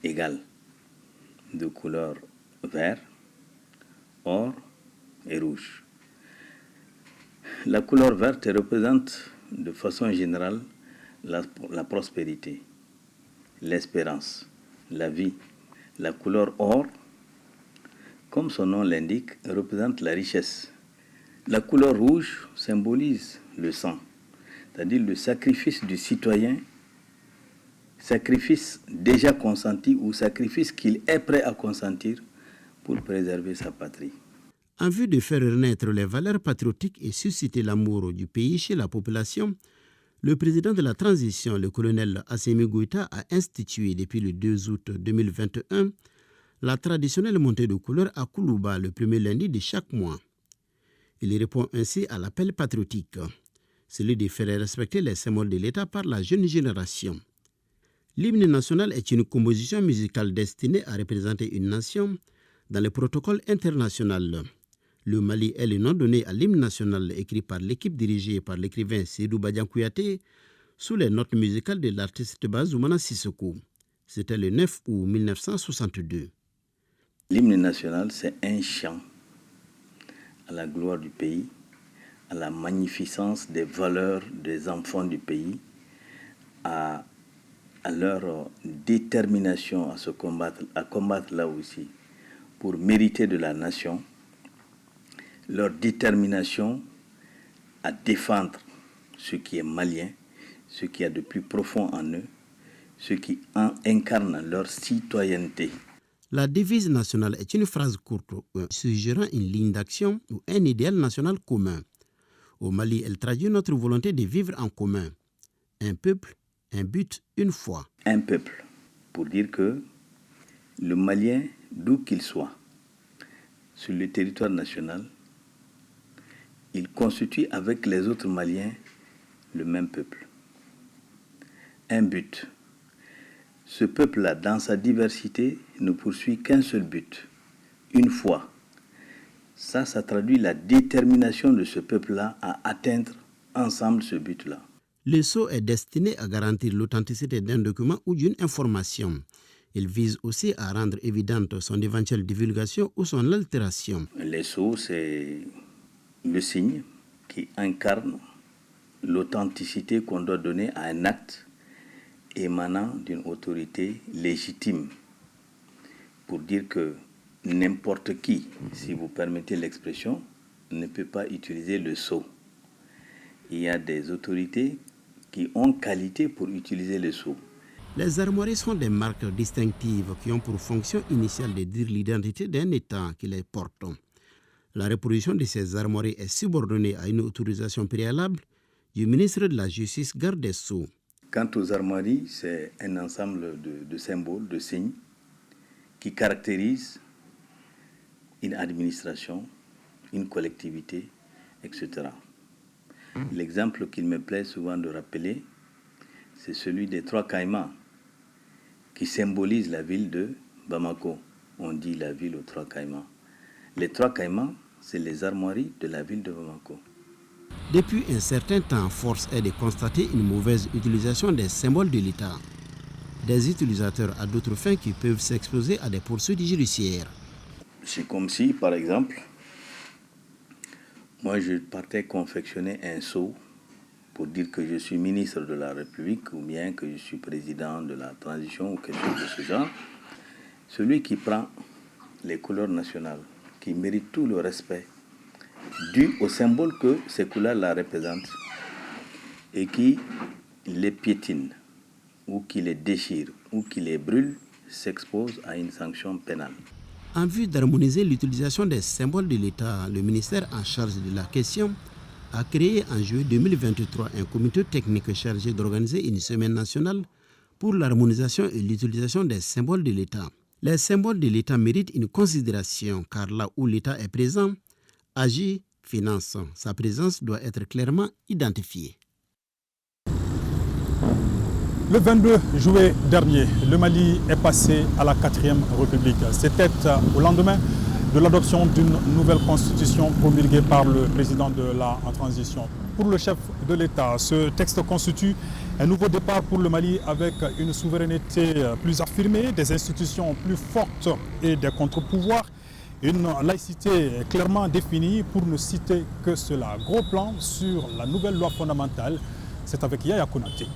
égales, de couleur vert, or et rouge. La couleur verte représente de façon générale la prospérité, l'espérance, la vie. La couleur or, comme son nom l'indique, représente la richesse. La couleur rouge symbolise le sang, c'est-à-dire le sacrifice du citoyen, sacrifice déjà consenti ou sacrifice qu'il est prêt à consentir pour préserver sa patrie. En vue de faire renaître les valeurs patriotiques et susciter l'amour du pays chez la population, le président de la transition, le colonel Assimi Goïta, a institué depuis le 2 août 2021 la traditionnelle montée de couleurs à Koulouba le premier lundi de chaque mois. Il répond ainsi à l'appel patriotique, celui de faire respecter les symboles de l'État par la jeune génération. L'hymne national est une composition musicale destinée à représenter une nation dans le protocole international. Le Mali est le nom donné à l'hymne national écrit par l'équipe dirigée par l'écrivain Seydou Badian Kouyaté sous les notes musicales de l'artiste Bazoumana Sissoko. C'était le 9 août 1962. L'hymne national, c'est un chant à la gloire du pays, à la magnificence des valeurs des enfants du pays, à leur détermination à combattre là aussi pour mériter de la nation, leur détermination à défendre ce qui est malien, ce qu'il y a de plus profond en eux, ce qui incarne leur citoyenneté. La devise nationale est une phrase courte suggérant une ligne d'action ou un idéal national commun. Au Mali, elle traduit notre volonté de vivre en commun. Un peuple, un but, une foi. Un peuple, pour dire que le Malien, d'où qu'il soit, sur le territoire national, il constitue avec les autres Maliens le même peuple. Un but. Ce peuple-là, dans sa diversité, ne poursuit qu'un seul but, une foi. Ça traduit la détermination de ce peuple-là à atteindre ensemble ce but-là. Le sceau est destiné à garantir l'authenticité d'un document ou d'une information. Il vise aussi à rendre évidente son éventuelle divulgation ou son altération. Le sceau, c'est le signe qui incarne l'authenticité qu'on doit donner à un acte émanant d'une autorité légitime. Pour dire que n'importe qui, si vous permettez l'expression, ne peut pas utiliser le sceau. Il y a des autorités qui ont qualité pour utiliser le sceau. Les armoiries sont des marques distinctives qui ont pour fonction initiale de dire l'identité d'un État qui les porte. La reproduction de ces armoiries est subordonnée à une autorisation préalable du ministre de la Justice, garde des Sceaux. Quant aux armoiries, c'est un ensemble de symboles, de signes qui caractérisent une administration, une collectivité, etc. L'exemple qu'il me plaît souvent de rappeler, c'est celui des 3 caïmans qui symbolisent la ville de Bamako. On dit la ville aux 3 caïmans. Les 3 caïmans, c'est les armoiries de la ville de Bamako. Depuis un certain temps, force est de constater une mauvaise utilisation des symboles de l'État. Des utilisateurs à d'autres fins qui peuvent s'exposer à des poursuites judiciaires. C'est comme si, par exemple, moi je partais confectionner un sceau pour dire que je suis ministre de la République ou bien que je suis président de la transition ou quelque chose de ce genre. celui qui prend les couleurs nationales, qui mérite tout le respect dû au symbole que ces couleurs-là représentent, et qui les piétine, ou qui les déchire, ou qui les brûle, s'expose à une sanction pénale. En vue d'harmoniser l'utilisation des symboles de l'État, le ministère en charge de la question a créé en juillet 2023 un comité technique chargé d'organiser une semaine nationale pour l'harmonisation et l'utilisation des symboles de l'État. Les symboles de l'État méritent une considération car là où l'État est présent, agit, finance. Sa présence doit être clairement identifiée. Le 22 juillet dernier, le Mali est passé à la 4e République. C'était au lendemain de l'adoption d'une nouvelle constitution promulguée par le président de la transition. Pour le chef de l'État, ce texte constitue un nouveau départ pour le Mali avec une souveraineté plus affirmée, des institutions plus fortes et des contre-pouvoirs, une laïcité clairement définie, pour ne citer que cela. Gros plan sur la nouvelle loi fondamentale, c'est avec Yaya Konaté.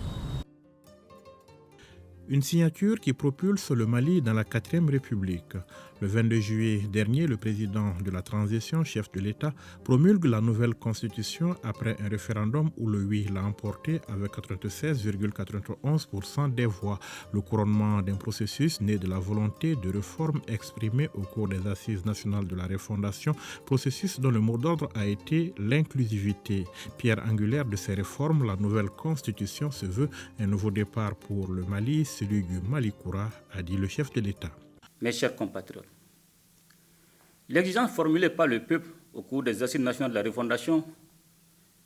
Une signature qui propulse le Mali dans la 4e République. Le 22 juillet dernier, le président de la transition, chef de l'État, promulgue la nouvelle constitution après un référendum où le oui l'a emporté avec 96,91% des voix. Le couronnement d'un processus né de la volonté de réforme exprimée au cours des assises nationales de la refondation, processus dont le mot d'ordre a été l'inclusivité. Pierre angulaire de ces réformes, la nouvelle constitution se veut un nouveau départ pour le Mali, celui du Malikoura, a dit le chef de l'État. Mes chers compatriotes, l'exigence formulée par le peuple au cours des assises nationales de la refondation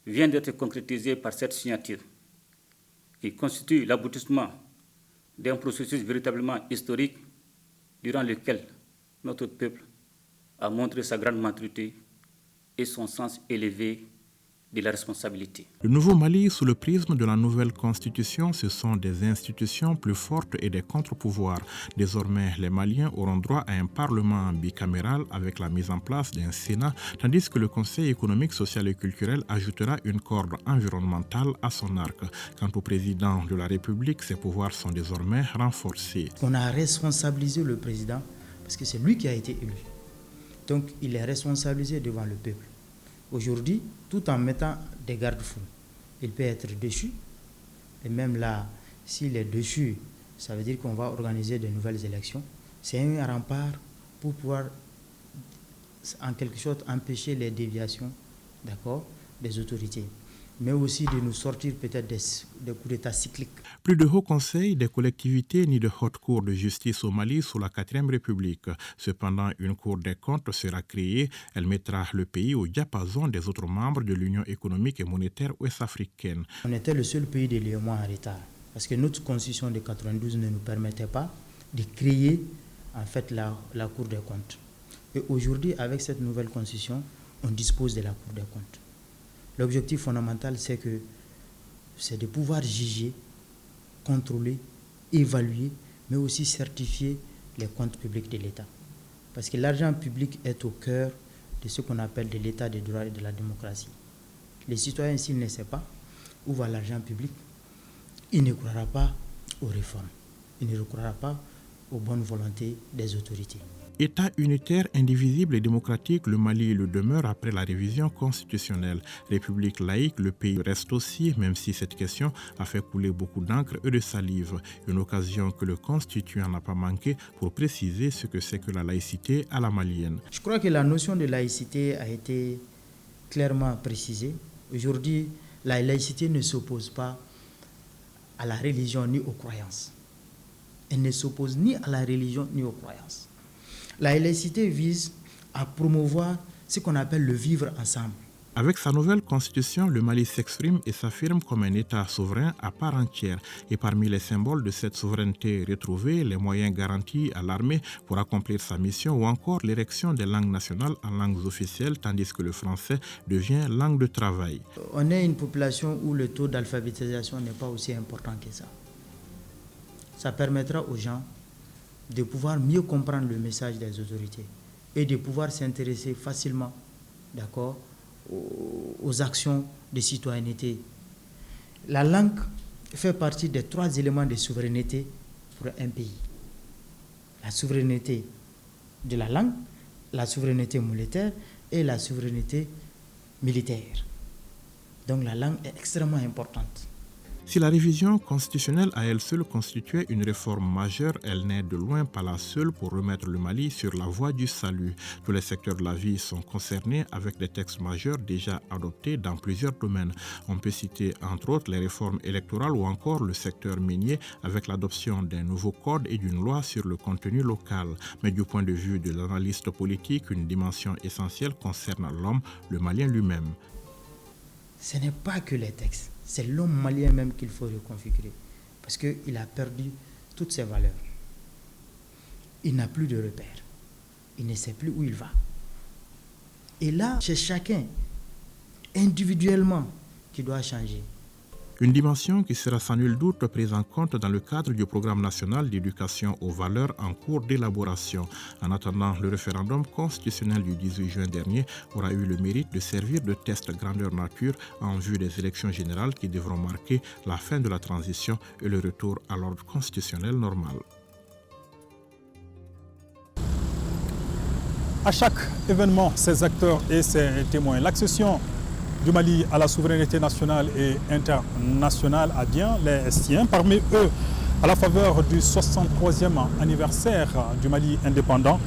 vient d'être concrétisée par cette signature, qui constitue l'aboutissement d'un processus véritablement historique durant lequel notre peuple a montré sa grande maturité et son sens élevé de la responsabilité. Le nouveau Mali, sous le prisme de la nouvelle constitution, ce sont des institutions plus fortes et des contre-pouvoirs. Désormais, les Maliens auront droit à un parlement bicaméral avec la mise en place d'un Sénat, tandis que le Conseil économique, social et culturel ajoutera une corde environnementale à son arc. Quant au président de la République, ses pouvoirs sont désormais renforcés. On a responsabilisé le président parce que c'est lui qui a été élu. Donc, il est responsabilisé devant le peuple. Aujourd'hui, tout en mettant des garde-fous, il peut être déchu. Et même là, s'il est déchu, ça veut dire qu'on va organiser de nouvelles élections. C'est un rempart pour pouvoir, en quelque sorte, empêcher les déviations, d'accord, des autorités, mais aussi de nous sortir peut-être des coups d'État cycliques. Plus de haut conseil des collectivités ni de haute cour de justice au Mali sous la 4e République. Cependant, une cour des comptes sera créée. Elle mettra le pays au diapason des autres membres de l'Union économique et monétaire ouest-africaine. On était le seul pays de l'UEMOA en retard parce que notre constitution de 92 ne nous permettait pas de créer en fait la cour des comptes. Et aujourd'hui, avec cette nouvelle constitution, on dispose de la cour des comptes. L'objectif fondamental, c'est de pouvoir juger, contrôler, évaluer, mais aussi certifier les comptes publics de l'État. Parce que l'argent public est au cœur de ce qu'on appelle de l'État de droit et de la démocratie. Les citoyens, s'ils ne savent pas où va l'argent public, ils ne croiront pas aux réformes, ils ne croiront pas aux bonnes volontés des autorités. État unitaire, indivisible et démocratique, le Mali le demeure après la révision constitutionnelle. République laïque, le pays reste aussi, même si cette question a fait couler beaucoup d'encre et de salive. Une occasion que le constituant n'a pas manqué pour préciser ce que c'est que la laïcité à la malienne. Je crois que la notion de laïcité a été clairement précisée. Aujourd'hui, la laïcité ne s'oppose pas à la religion ni aux croyances. Elle ne s'oppose ni à la religion ni aux croyances. La laïcité vise à promouvoir ce qu'on appelle le vivre ensemble. Avec sa nouvelle constitution, le Mali s'exprime et s'affirme comme un État souverain à part entière. Et parmi les symboles de cette souveraineté retrouvée, les moyens garantis à l'armée pour accomplir sa mission ou encore l'érection des langues nationales en langues officielles, tandis que le français devient langue de travail. On est une population où le taux d'alphabétisation n'est pas aussi important que ça. Ça permettra aux gens de pouvoir mieux comprendre le message des autorités et de pouvoir s'intéresser facilement, d'accord, aux actions de citoyenneté. La langue fait partie des 3 éléments de souveraineté pour un pays. la souveraineté de la langue, la souveraineté monétaire et la souveraineté militaire. Donc la langue est extrêmement importante. Si la révision constitutionnelle à elle seule constituait une réforme majeure, elle n'est de loin pas la seule pour remettre le Mali sur la voie du salut. Tous les secteurs de la vie sont concernés avec des textes majeurs déjà adoptés dans plusieurs domaines. On peut citer entre autres les réformes électorales ou encore le secteur minier avec l'adoption d'un nouveau code et d'une loi sur le contenu local. Mais du point de vue de l'analyste politique, une dimension essentielle concerne l'homme, le Malien lui-même. Ce n'est pas que les textes. C'est l'homme malien même qu'il faut reconfigurer. Parce qu'il a perdu toutes ses valeurs. Il n'a plus de repères. Il ne sait plus où il va. Et là, c'est chacun, individuellement, qui doit changer. Une dimension qui sera sans nul doute prise en compte dans le cadre du programme national d'éducation aux valeurs en cours d'élaboration. En attendant, le référendum constitutionnel du 18 juin dernier aura eu le mérite de servir de test grandeur nature en vue des élections générales qui devront marquer la fin de la transition et le retour à l'ordre constitutionnel normal. À chaque événement, ces acteurs et ces témoins, l'accession du Mali à la souveraineté nationale et internationale a bien les siens. Parmi eux, à la faveur du 63e anniversaire du Mali indépendant,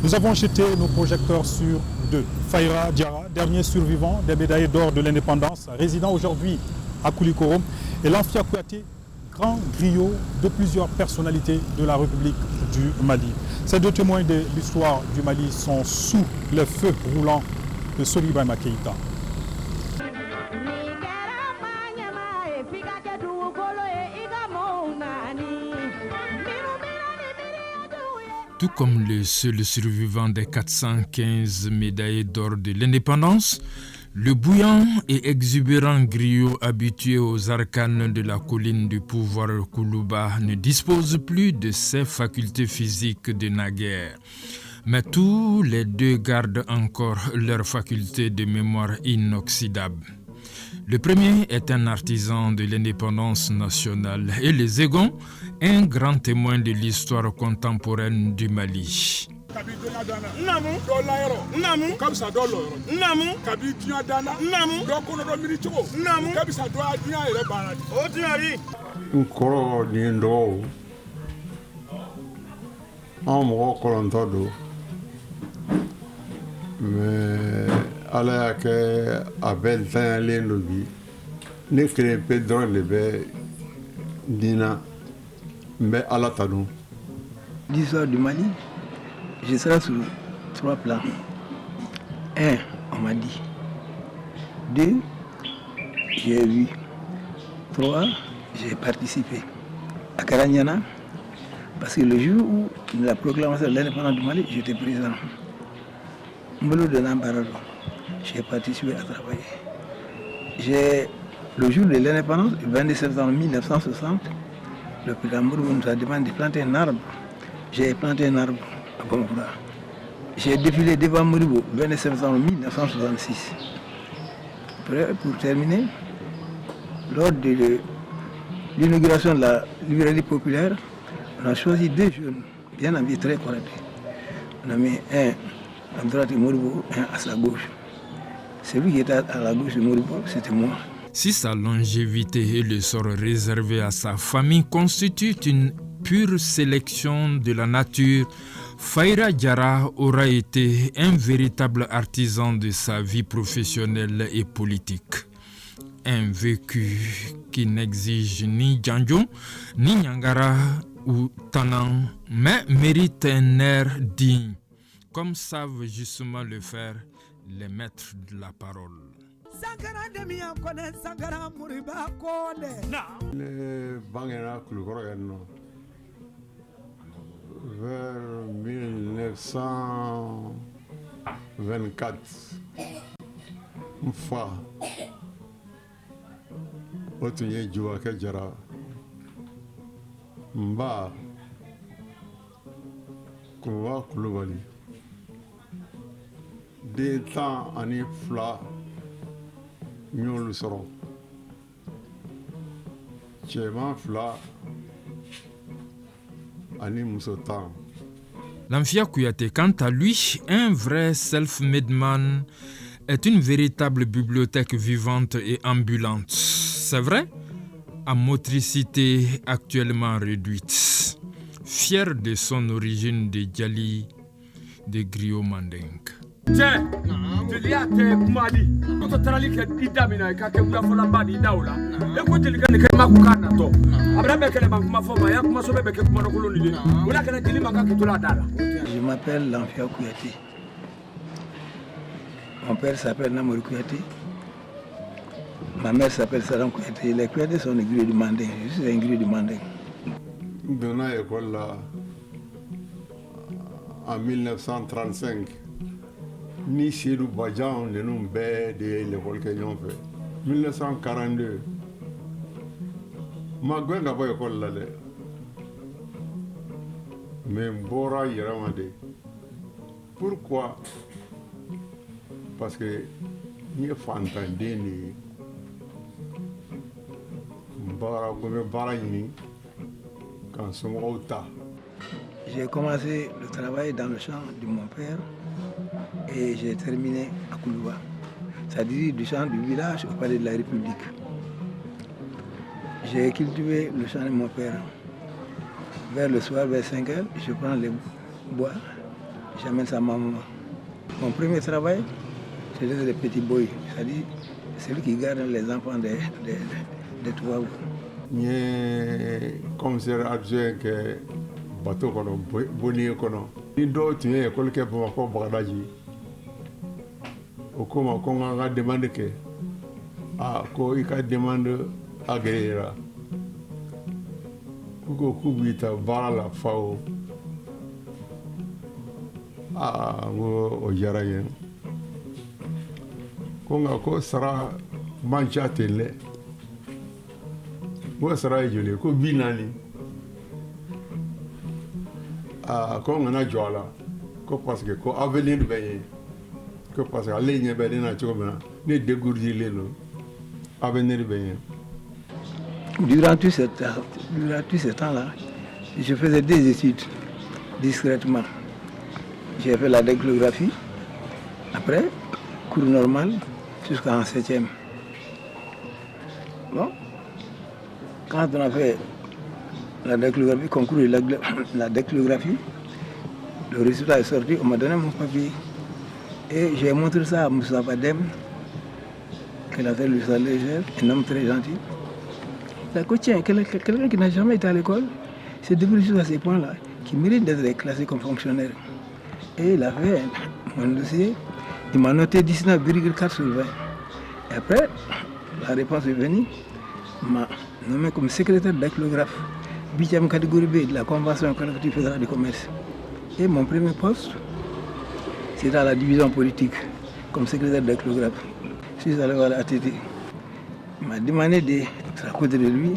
nous avons jeté nos projecteurs sur deux. Faïra Diarra, dernier survivant des médaillés d'or de l'indépendance, résident aujourd'hui à Koulikoro, et Lamfia Kouyaté, grand griot de plusieurs personnalités de la République du Mali. Ces deux témoins de l'histoire du Mali sont sous le feu roulant de Soli Ibrahima Keïta. Tout comme le seul survivant des 415 médaillés d'or de l'indépendance, le bouillant et exubérant griot habitué aux arcanes de la colline du pouvoir Koulouba ne dispose plus de ses facultés physiques de naguère. Mais tous les deux gardent encore leurs facultés de mémoire inoxydables. Le premier est un artisan de l'indépendance nationale et le second, un grand témoin de l'histoire contemporaine du Mali. Mais ala y'a kɛ a bɛɛ ntanyalen do bi ne kelen pe dɔrɔn de bɛ dina n bɛ ala ta dɔn. L'histoire du Mali, je serai sur 3 plans. 1, on m'a dit. 2, j'ai vu. 3, j'ai participé. À Karanyana, parce que le jour où la proclamation de l'indépendance du Mali, j'étais présent. Mbolo de Nambarado, j'ai participé à travailler. Le jour de l'indépendance, le 22 septembre 1960, le président Mourou nous a demandé de planter un arbre. J'ai planté un arbre à Bamboura. J'ai défilé devant Mourou le 22 septembre 1966. Pour terminer, lors de l'inauguration de la librairie populaire, on a choisi 2 jeunes, bien habillés, très corrects. On a mis un à droite de Moribo, un à sa gauche. Celui qui était à la gauche de Moribo, c'était moi. Si sa longévité et le sort réservé à sa famille constituent une pure sélection de la nature, Faïra Diarra aura été un véritable artisan de sa vie professionnelle et politique. Un vécu qui n'exige ni Djandjo, ni Nyangara ou Tanan, mais mérite un air digne, comme savent justement le faire les maîtres de la parole. Ne bangena Kulukoro yan nɔ vers 1924 n fa o tun ye Jubakɛ Jara n ba Kuruba Kulubali den 12 n y'olu sɔrɔ cɛman 2 ani muso 10 Lamphia Kouyaté, quant à lui, un vrai self-made man, est une véritable bibliothèque vivante et ambulante. C'est vrai, à motricité actuellement réduite. Fier de son origine de Djali, de Griot Manding. Tiens, tu dis à tes Kumadi, quand tu as dit que Idamina, quand tu as fait la badi d'Aula, écoute, tu dis que Makukana, je m'appelle Lamphia Kouyaté. Mon père s'appelle Namour Kouyaté. Ma mère s'appelle Salam Kouyaté. Les Kouyaté sont des griots du Manding. Je suis un griot du Manding. Dans l'école là, en 1935, ni Chirou Badjan, le nom B de l'école que nous avons fait. 1942, ma gueule n'a pas école là. Mais Mbora Yiramade. Pourquoi? Parce que nous sommes entendus. Mbora comme Barayini quand son auta. J'ai commencé le travail dans le champ de mon père et j'ai terminé à Kouloua. C'est-à-dire du champ du village au palais de la République. J'ai cultivé le champ de mon père. Vers le soir, vers 5 heures, je prends les bois, j'amène ça à ma maman. Mon premier travail, c'était le petit boy, c'est-à-dire celui qui garde les enfants des Touaou. Il y a commissaire adjoint qui est bateau, boni kono. Ni do tu es école qui pour ko bagadaji. O comment on a demandé que ko il a demandé agréera. Ko kubita bala fao. Wo o jarayen. Ko sara mancha tele. Wo sara jole ko binani. Ko ngana jola ko parce que ko avenir be ko parce que ale nye be na chokoma ne dégourdir le avenir be. Durant tout ce temps-là, je faisais des études discrètement. J'ai fait la dactylographie, après, cours normal, jusqu'en 7e. Bon, quand on a fait la dactylographie, concours de la dactylographie, le résultat est sorti, on m'a donné mon papier. Et j'ai montré ça à Moussa Badem, qui a fait le salaire légère, un homme très gentil. Tiens, quelqu'un qui n'a jamais été à l'école, c'est devenu juste à ces points-là, qui mérite d'être classé comme fonctionnaire. Et il a fait mon dossier, il m'a noté 19,4 sur 20. Et après, la réponse est venue, il m'a nommé comme secrétaire dactylographe, 8e catégorie B de la Convention collective fédérale du commerce. Et mon premier poste, c'était à la division politique, comme secrétaire dactylographe. Je suis allé voir la ATT. Il m'a demandé d'être à côté de lui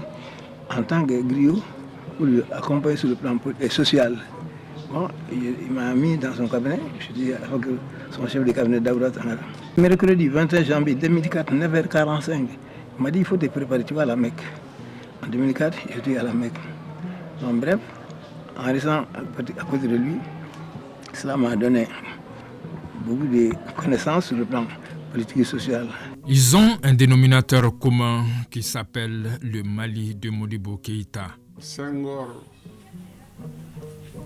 en tant que griot pour lui accompagner sur le plan social. Bon, il m'a mis dans son cabinet, je dis avec son chef de cabinet Daouda Tangara. Mercredi 21 janvier 2004, 9h45, il m'a dit il faut te préparer, tu vas à la Mecque. En 2004, j'étais à la Mecque. Donc bref, en restant à côté de lui, cela m'a donné beaucoup de connaissances sur le plan politique et social. Ils ont un dénominateur commun qui s'appelle le Mali de Modibo Keïta. Senghor,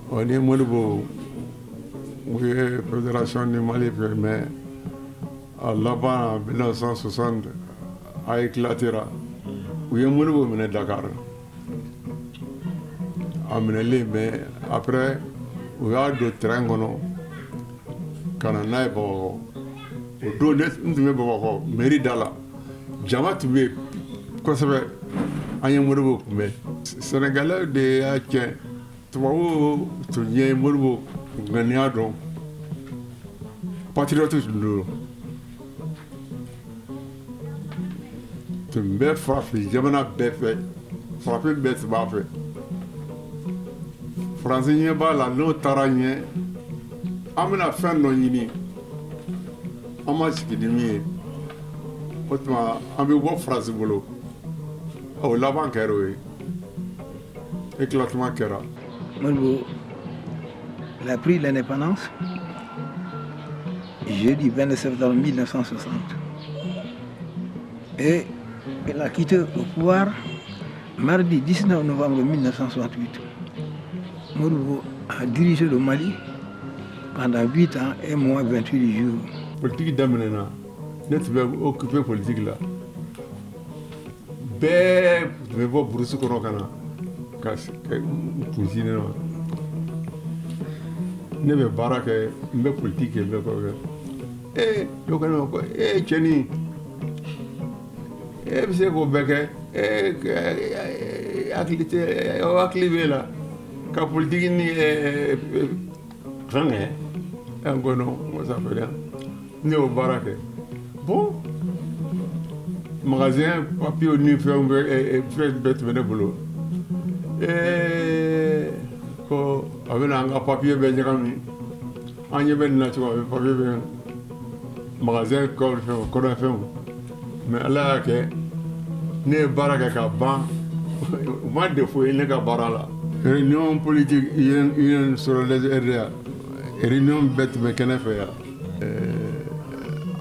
on est Modibo, oui, Fédération du Mali, mais là-bas en 1960, avec Latera, oui, Modibo venait de Dakar. Amené, mais après, il y a d'autres trains quand on a au dos de mairie d'Ala. Jama tu veux quoi ça fait un yamurbo mais Sénégalais de Aken tu vois tu viens yamurbo gagnado patriote du tu me frappé jamana beffé frappé bête bafé français n'y ba la no taranye amena fin no yini ama sikidimi otma ambe wo phrase bolo o l'avant kero éclatement kera Malbo il a pris l'indépendance jeudi 29 septembre 1960. Et il a quitté au pouvoir mardi 19 novembre 1968. Modibo a dirigé le Mali pendant 8 ans et moins 28 jours. Politique d'Amenena, nous devons occuper politique là. Ben, je vais voir Bruce Korokana, cuisiner. Ne vais pas que mes politiques et mes collègues. Eh, Jenny. C'est qu'on bec, activité là. La politique ni rien, un bon nom, moi ça fait rien. Ni au baraque. Bon, magasin, papier, ni ferme et fait bête venir boulot. Et quand avec un papier ben j'ai on y ben naturel papier ben magasin quand on fait mais là que ne baraque ka ban moi des fois il n'est qu'à barala. Réunion politique une sur les RDA. Réunion bête mais qu'en fait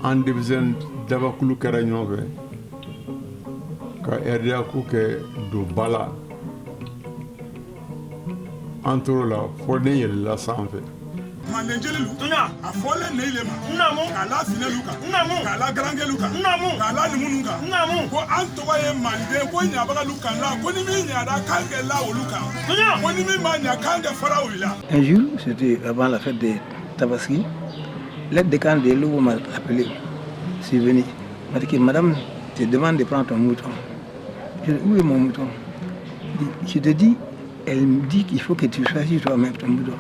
en division d'abakulu réunion fait ka RDA ku que do bala entre la fordé la sanfé Mandenjeli Luka, a folle Neilema, Namo, Kala Fineluka, Namo, Kala Grangeluka, Namo, Kala Nimunuka, Namo, ko Antoye Mande, ko Nyabaga Luka, ko Nimi Nyada Kange La Luka, ko Nimi Manya Kange Faraouila. Un jour, c'était avant la fête de Tabaski, l'aide de camp de Lobo m'a appelé. Je suis venu. Il m'a dit que madame, je te demande de prendre ton mouton. Je dis, où est mon mouton? Je te dis, elle me dit qu'il faut que tu choisisses toi-même ton mouton.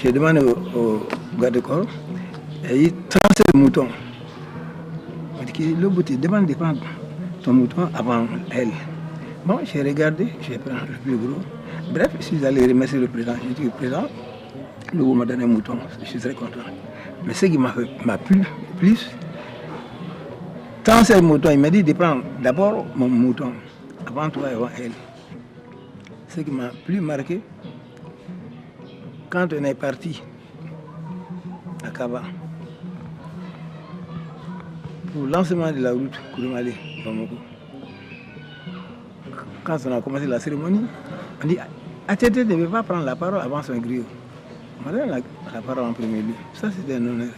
Je demande au garde de corps, et il trace le mouton. Il dit que le boutique demande de prendre ton mouton avant elle. Bon, j'ai regardé, j'ai pris le plus gros. Bref, je suis allé remercier le président. J'ai dit, le président, le m'a donné un mouton, je suis très content. Mais ce qui m'a plu plus, tracer le mouton, il m'a dit de prendre d'abord mon mouton, avant toi et avant elle. Ce qui m'a plus marqué, quand on est parti à Kaba pour le lancement de la route Kouroumali-Bamako, quand on a commencé la cérémonie, on dit Atete ne veut pas prendre la parole avant son griot. On donne la parole en premier lieu. Ça, c'était un honneur.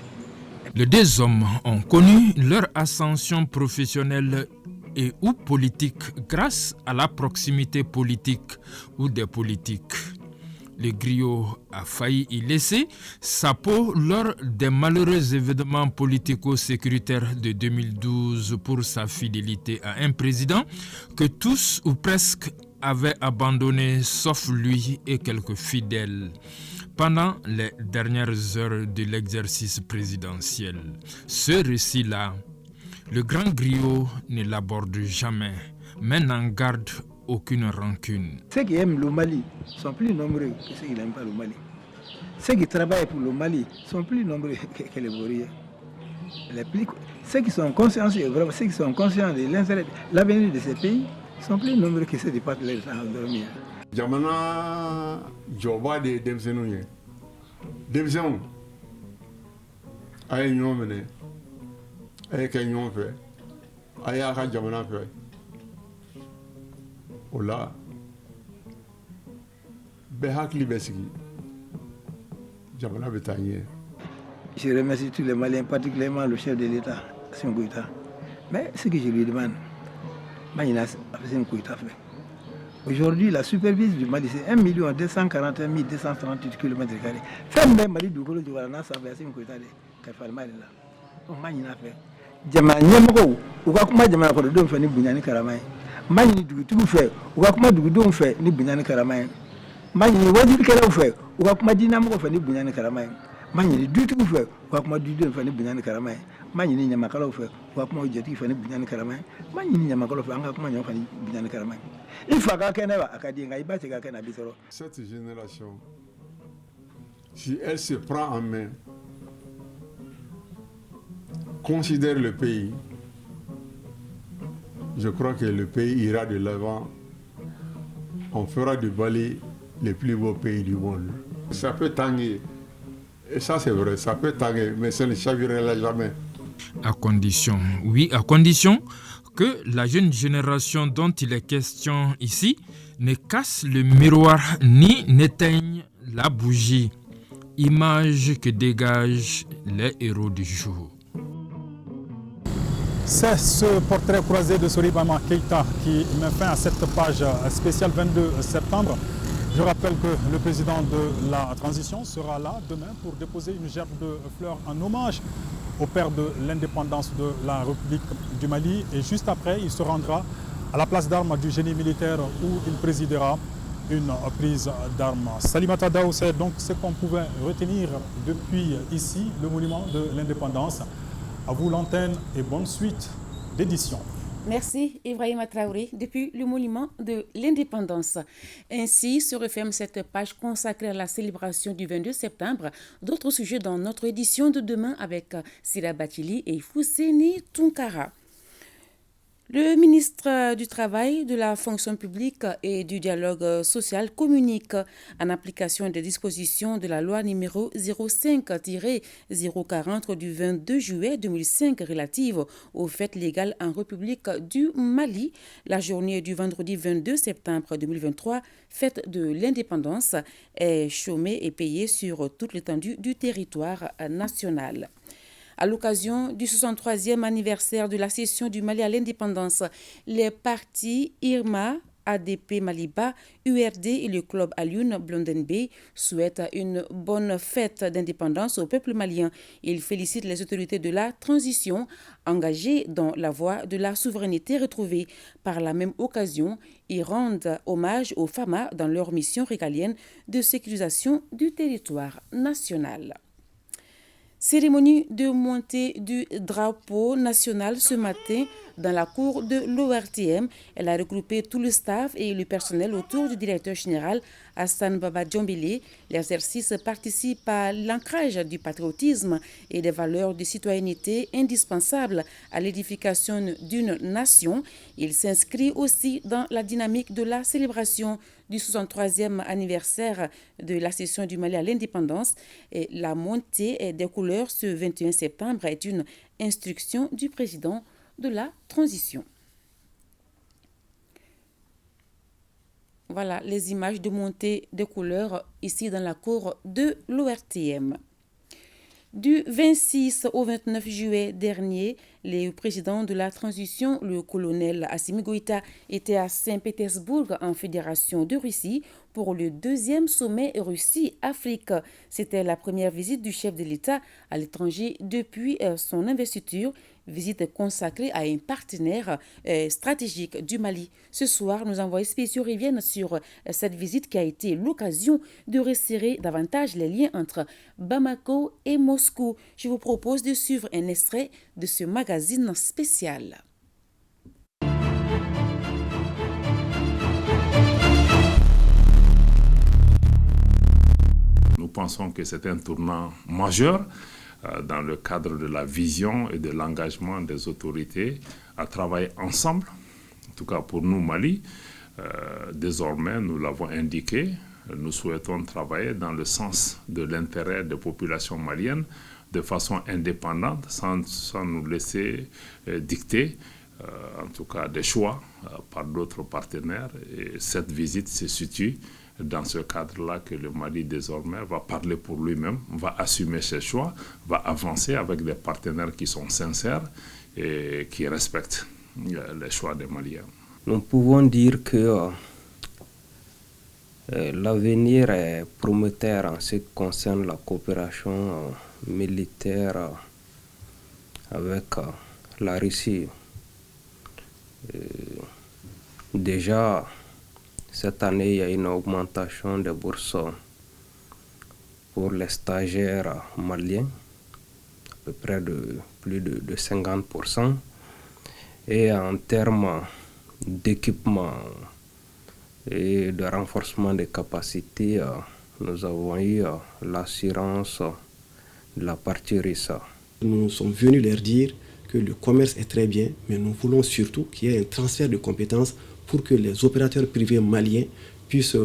Les deux hommes ont connu leur ascension professionnelle et ou politique grâce à la proximité politique ou des politiques. Le griot a failli y laisser sa peau lors des malheureux événements politico-sécuritaires de 2012 pour sa fidélité à un président que tous ou presque avaient abandonné sauf lui et quelques fidèles pendant les dernières heures de l'exercice présidentiel. Ce récit-là, le grand griot ne l'aborde jamais, mais n'en garde aucune rancune. Ceux qui aiment le Mali sont plus nombreux que ceux qui n'aiment pas le Mali. Ceux qui travaillent pour le Mali sont plus nombreux que les Vauriens. Ceux qui sont conscients, vraiment, ceux qui sont conscients de l'intérêt, l'avenir de ces pays sont plus nombreux que ceux qui partent les gens à dormir. Jamana Joba de Demsenouye. Demsen Aye Nyomene Aye Kenyon fait Aye Aka Jamana fait. Ola Behakli Besiki Jamana Betanye. Je remercie tous les Maliens, particulièrement le chef de l'État, Assimi Goïta. Mais ce que je lui demande, Maïna Assimi Goïta fait. Aujourd'hui, la superficie du Mali, c'est 1 241 238 km². Femme même Mali du Golo du Warana, ça va Assimi Goïta de Kafalma là. On Maïna fait. Jamana Nyamoko, ou Kakuma Jamana pour le don Fani Bunyani Karamay. Maïni du tout fait, ou Kakuma du don fait ni Bunyani Karamay. Maïni Wadi Kara fait, ou Kakuma Dinamo Fani Bunyani Karamay. Maïni du tout fait, ou Kakuma du don Fani Bunyani Karamay. Maïni Yamakalo fait, ou Kakuma Jati Fani Bunyani Karamay. Maïni Yamakalo fait, Angakuma Fani Bunyani Karamay. Cette génération, si elle se prend en main, considère le pays, je crois que le pays ira de l'avant. On fera du Mali le plus beau pays du monde. Ça peut tanguer, Et ça c'est vrai, ça peut tanguer, mais ça ne chavirait jamais. À condition que la jeune génération dont il est question ici ne casse le miroir ni n'éteigne la bougie, image que dégagent les héros du jour. C'est ce portrait croisé de Soribama Keïta qui met fin à cette page spéciale 22 septembre. Je rappelle que le président de la transition sera là demain pour déposer une gerbe de fleurs en hommage au père de l'indépendance de la République du Mali. Et juste après, il se rendra à la place d'armes du génie militaire où il présidera une prise d'armes. Salimata Daou, c'est donc ce qu'on pouvait retenir depuis ici, le monument de l'indépendance. À vous l'antenne et bonne suite d'édition. Merci Ibrahima Traoré depuis le monument de l'indépendance. Ainsi se referme cette page consacrée à la célébration du 22 septembre. D'autres sujets dans notre édition de demain avec Sira Batili et Fousseni Tunkara. Le ministre du Travail, de la Fonction publique et du Dialogue social communique en application des dispositions de la loi numéro 05-040 du 22 juillet 2005 relative aux fêtes légales en République du Mali. La journée du vendredi 22 septembre 2023, fête de l'indépendance, est chômée et payée sur toute l'étendue du territoire national. À l'occasion du 63e anniversaire de l'accession du Mali à l'indépendance, les partis IRMA, ADP Maliba, URD et le club Alioune Blondin Bay souhaitent une bonne fête d'indépendance au peuple malien. Ils félicitent les autorités de la transition engagées dans la voie de la souveraineté retrouvée. Par la même occasion, ils rendent hommage aux FAMA dans leur mission régalienne de sécurisation du territoire national. Cérémonie de montée du drapeau national ce matin dans la cour de l'ORTM. Elle a regroupé tout le staff et le personnel autour du directeur général Hassan Baba Djombélé. L'exercice participe à l'ancrage du patriotisme et des valeurs de citoyenneté indispensables à l'édification d'une nation. Il s'inscrit aussi dans la dynamique de la célébration du 63e anniversaire de l'accession du Mali à l'indépendance. Et la montée des couleurs ce 21 septembre est une instruction du président de la transition. Voilà les images de montée des couleurs ici dans la cour de l'ORTM. Du 26 au 29 juillet dernier, le président de la transition, le colonel Assimi Goïta, était à Saint-Pétersbourg en Fédération de Russie pour le 2e sommet Russie-Afrique. C'était la première visite du chef de l'État à l'étranger depuis son investiture, visite consacrée à un partenaire stratégique du Mali. Ce soir, nos envoyés spéciaux reviennent sur cette visite qui a été l'occasion de resserrer davantage les liens entre Bamako et Moscou. Je vous propose de suivre un extrait de ce magazine spécial. Nous pensons que c'est un tournant majeur dans le cadre de la vision et de l'engagement des autorités à travailler ensemble. En tout cas pour nous, Mali, désormais, nous l'avons indiqué, nous souhaitons travailler dans le sens de l'intérêt des populations maliennes de façon indépendante, sans nous laisser dicter, en tout cas des choix par d'autres partenaires. Et cette visite se situe dans ce cadre-là que le Mali désormais va parler pour lui-même, va assumer ses choix, va avancer avec des partenaires qui sont sincères et qui respectent les choix des Maliens. Nous pouvons dire que l'avenir est prometteur en ce qui concerne la coopération militaire avec la Russie. Déjà, cette année, il y a une augmentation des bourses pour les stagiaires maliens, à peu près de plus de 50%. Et en termes d'équipement et de renforcement des capacités, nous avons eu l'assurance de la partie russe. Nous sommes venus leur dire que le commerce est très bien, mais nous voulons surtout qu'il y ait un transfert de compétences pour que les opérateurs privés maliens puissent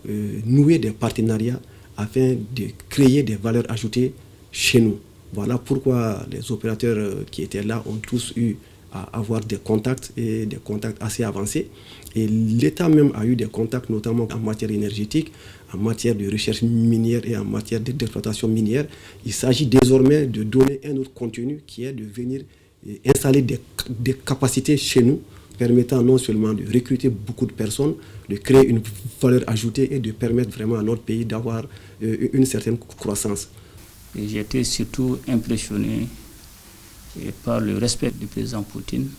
nouer des partenariats afin de créer des valeurs ajoutées chez nous. Voilà pourquoi les opérateurs qui étaient là ont tous eu à avoir des contacts et des contacts assez avancés. Et l'État même a eu des contacts notamment en matière énergétique, en matière de recherche minière et en matière d'exploitation minière. Il s'agit désormais de donner un autre contenu qui est de venir installer des capacités chez nous permettant non seulement de recruter beaucoup de personnes, de créer une valeur ajoutée et de permettre vraiment à notre pays d'avoir une certaine croissance. J'ai été surtout impressionné par le respect du président Poutine,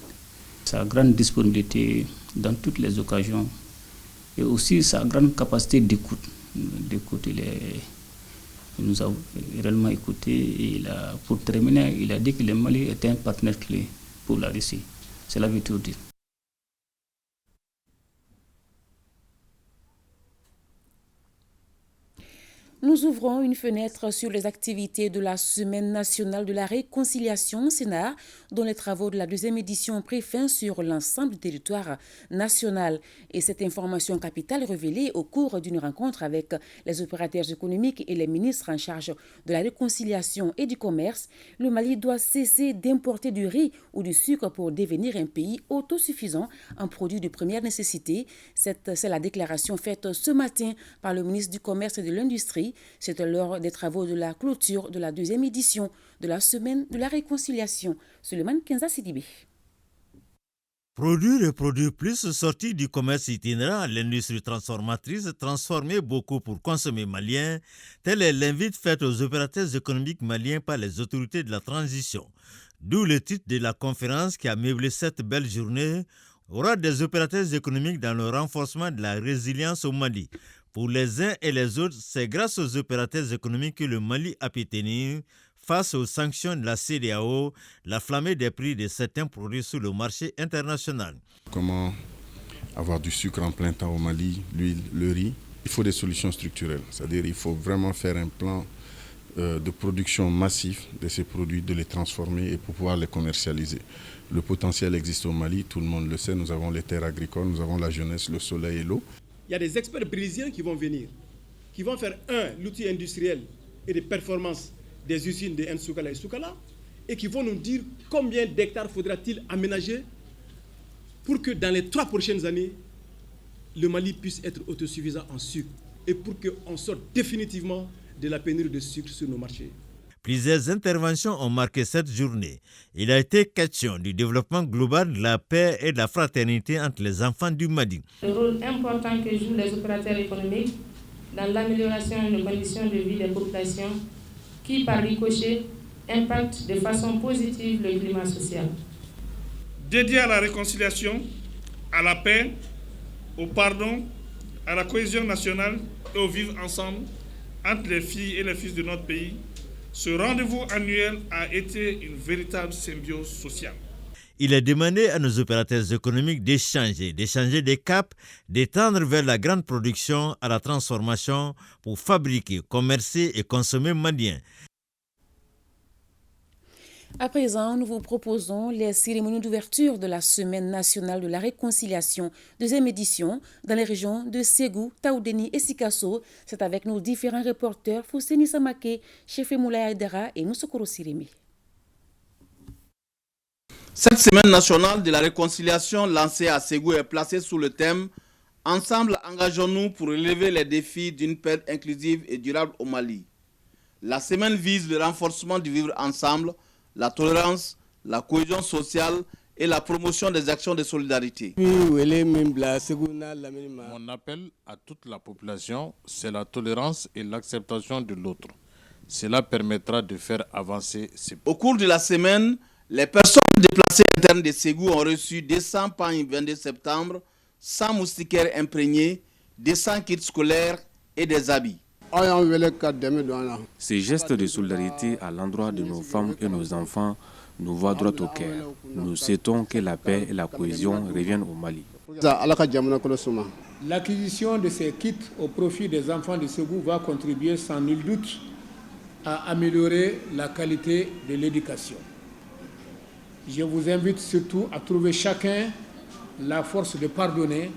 sa grande disponibilité dans toutes les occasions et aussi sa grande capacité d'écoute. Il nous a réellement écouté et pour terminer, il a dit que le Mali était un partenaire clé pour la Russie. Cela veut tout dire. Nous ouvrons une fenêtre sur les activités de la Semaine nationale de la réconciliation Sénat, dont les travaux de la deuxième édition ont pris fin sur l'ensemble du territoire national. Et cette information capitale révélée au cours d'une rencontre avec les opérateurs économiques et les ministres en charge de la réconciliation et du commerce, le Mali doit cesser d'importer du riz ou du sucre pour devenir un pays autosuffisant en produits de première nécessité. C'est la déclaration faite ce matin par le ministre du Commerce et de l'Industrie. C'était lors des travaux de la clôture de la deuxième édition de la Semaine de la réconciliation. Suleiman Kenza Sidibé. Produire et produire plus, sortir du commerce itinérant à l'industrie transformatrice, transformer beaucoup pour consommer malien, tel est l'invite fait aux opérateurs économiques maliens par les autorités de la transition. D'où le titre de la conférence qui a meublé cette belle journée, aura des opérateurs économiques dans le renforcement de la résilience au Mali. Pour les uns et les autres, c'est grâce aux opérateurs économiques que le Mali a pu tenir face aux sanctions de la CEDEAO, la flambée des prix de certains produits sur le marché international. Comment avoir du sucre en plein temps au Mali, l'huile, le riz? Il faut des solutions structurelles, c'est-à-dire il faut vraiment faire un plan de production massif de ces produits, de les transformer et pour pouvoir les commercialiser. Le potentiel existe au Mali, tout le monde le sait, nous avons les terres agricoles, nous avons la jeunesse, le soleil et l'eau. Il y a des experts brésiliens qui vont venir, qui vont faire l'outil industriel et de performance des usines de Nsukala et Soukala, et qui vont nous dire combien d'hectares faudra-t-il aménager pour que dans les 3 prochaines années, le Mali puisse être autosuffisant en sucre et pour qu'on sorte définitivement de la pénurie de sucre sur nos marchés. Plusieurs interventions ont marqué cette journée. Il a été question du développement global de la paix et de la fraternité entre les enfants du Mali. Le rôle important que jouent les opérateurs économiques dans l'amélioration des conditions de vie des populations qui, par ricochet, impactent de façon positive le climat social. Dédié à la réconciliation, à la paix, au pardon, à la cohésion nationale et au vivre ensemble entre les filles et les fils de notre pays, ce rendez-vous annuel a été une véritable symbiose sociale. Il est demandé à nos opérateurs économiques d'échanger des caps, d'étendre vers la grande production, à la transformation pour fabriquer, commercer et consommer malien. À présent, nous vous proposons les cérémonies d'ouverture de la Semaine nationale de la réconciliation, deuxième édition, dans les régions de Ségou, Taoudéni et Sikasso. C'est avec nos différents reporters Fousseni Samake, Chefé Moulaya Aydara et Moussokoro Sirimi. Cette Semaine nationale de la réconciliation lancée à Ségou est placée sous le thème « Ensemble, engageons-nous pour relever les défis d'une paix inclusive et durable au Mali ». La semaine vise le renforcement du vivre ensemble, la tolérance, la cohésion sociale et la promotion des actions de solidarité. Mon appel à toute la population, c'est la tolérance et l'acceptation de l'autre. Cela permettra de faire avancer ces... Au cours de la semaine, les personnes déplacées internes de Ségou ont reçu 200 pagnes 22 septembre, 100 moustiquaires imprégnés, 200 kits scolaires et des habits. Ces gestes de solidarité à l'endroit de nos femmes et nos enfants nous voient droit au cœur. Nous souhaitons que la paix et la cohésion reviennent au Mali. L'acquisition de ces kits au profit des enfants de Ségou va contribuer sans nul doute à améliorer la qualité de l'éducation. Je vous invite surtout à trouver chacun la force de pardonner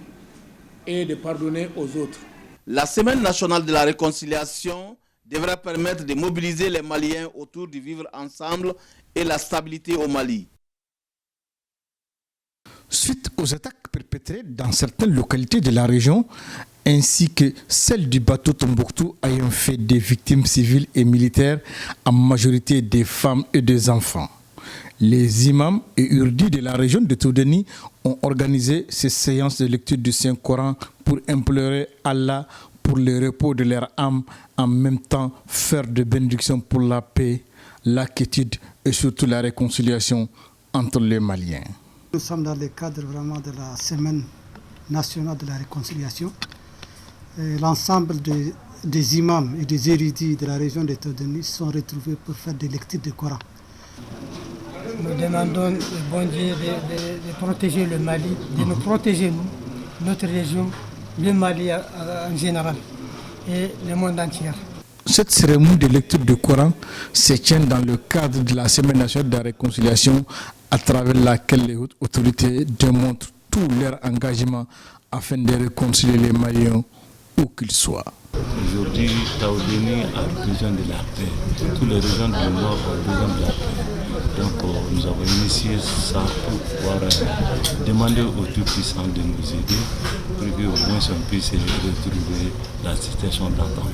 et de pardonner aux autres. La Semaine nationale de la réconciliation devrait permettre de mobiliser les Maliens autour du vivre ensemble et la stabilité au Mali. Suite aux attaques perpétrées dans certaines localités de la région, ainsi que celle du bateau Tombouctou ayant fait des victimes civiles et militaires, en majorité des femmes et des enfants. Les imams et urdis de la région de Toudeni ont organisé ces séances de lecture du Saint-Coran pour implorer Allah pour le repos de leur âme, en même temps faire des bénédictions pour la paix, la quiétude et surtout la réconciliation entre les Maliens. Nous sommes dans le cadre vraiment de la Semaine nationale de la réconciliation. L'ensemble des imams et des érudits de la région de Toudeni sont retrouvés pour faire des lectures du Coran. Nous demandons au bon Dieu de protéger le Mali, de nous protéger, nous, notre région, le Mali en général et le monde entier. Cette cérémonie de lecture du Coran se tient dans le cadre de la Semaine nationale de la réconciliation, à travers laquelle les autorités démontrent tout leur engagement afin de réconcilier les Maliens où qu'ils soient. Aujourd'hui, Toudeni a besoin de la paix. Tous les régions du Nord ont besoin de la paix. Donc nous avons initié ça pour pouvoir demander aux Tout-Puissants de nous aider pour qu'au moins on puisse retrouver la situation d'antan.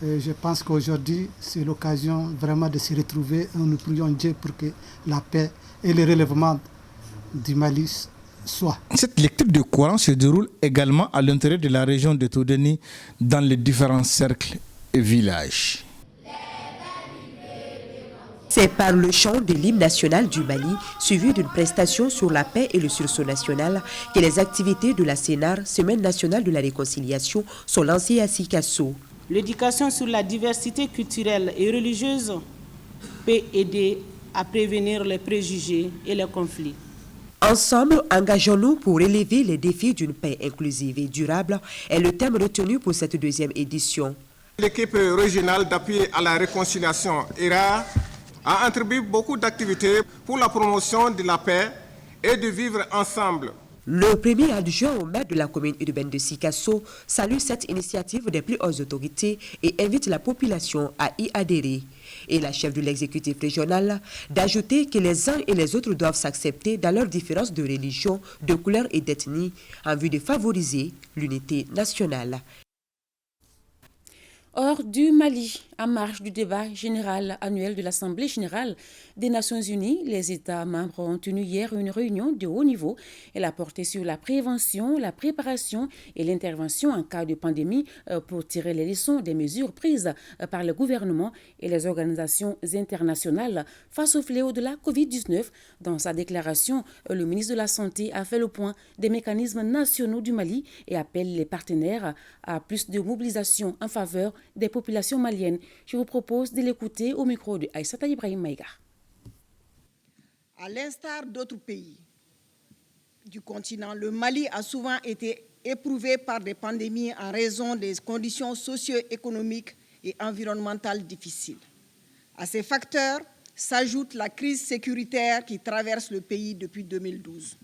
Je pense qu'aujourd'hui, c'est l'occasion vraiment de se retrouver et nous prions Dieu pour que la paix et le relèvement du Mali soient. Cette lecture du Coran se déroule également à l'intérieur de la région de Toudeni, dans les différents cercles et villages. C'est par le chant de l'hymne national du Mali, suivi d'une prestation sur la paix et le sursaut national, que les activités de la CNAR, Semaine nationale de la réconciliation, sont lancées à Sikasso. L'éducation sur la diversité culturelle et religieuse peut aider à prévenir les préjugés et les conflits. Ensemble, engageons-nous pour relever les défis d'une paix inclusive et durable est le thème retenu pour cette deuxième édition. L'équipe régionale d'appui à la réconciliation ERA a entrepris beaucoup d'activités pour la promotion de la paix et de vivre ensemble. Le premier adjoint au maire de la commune urbaine de Sikasso salue cette initiative des plus hautes autorités et invite la population à y adhérer. Et la chef de l'exécutif régional d'ajouter que les uns et les autres doivent s'accepter dans leurs différences de religion, de couleur et d'ethnie en vue de favoriser l'unité nationale. Hors du Mali, en marge du débat général annuel de l'Assemblée générale des Nations unies, les États membres ont tenu hier une réunion de haut niveau. Elle a porté sur la prévention, la préparation et l'intervention en cas de pandémie pour tirer les leçons des mesures prises par le gouvernement et les organisations internationales face au fléau de la COVID-19. Dans sa déclaration, le ministre de la Santé a fait le point des mécanismes nationaux du Mali et appelle les partenaires à plus de mobilisation en faveur des populations maliennes. Je vous propose de l'écouter au micro de Aïssata Ibrahim Maïga. À l'instar d'autres pays du continent, le Mali a souvent été éprouvé par des pandémies en raison des conditions socio-économiques et environnementales difficiles. À ces facteurs s'ajoute la crise sécuritaire qui traverse le pays depuis 2012.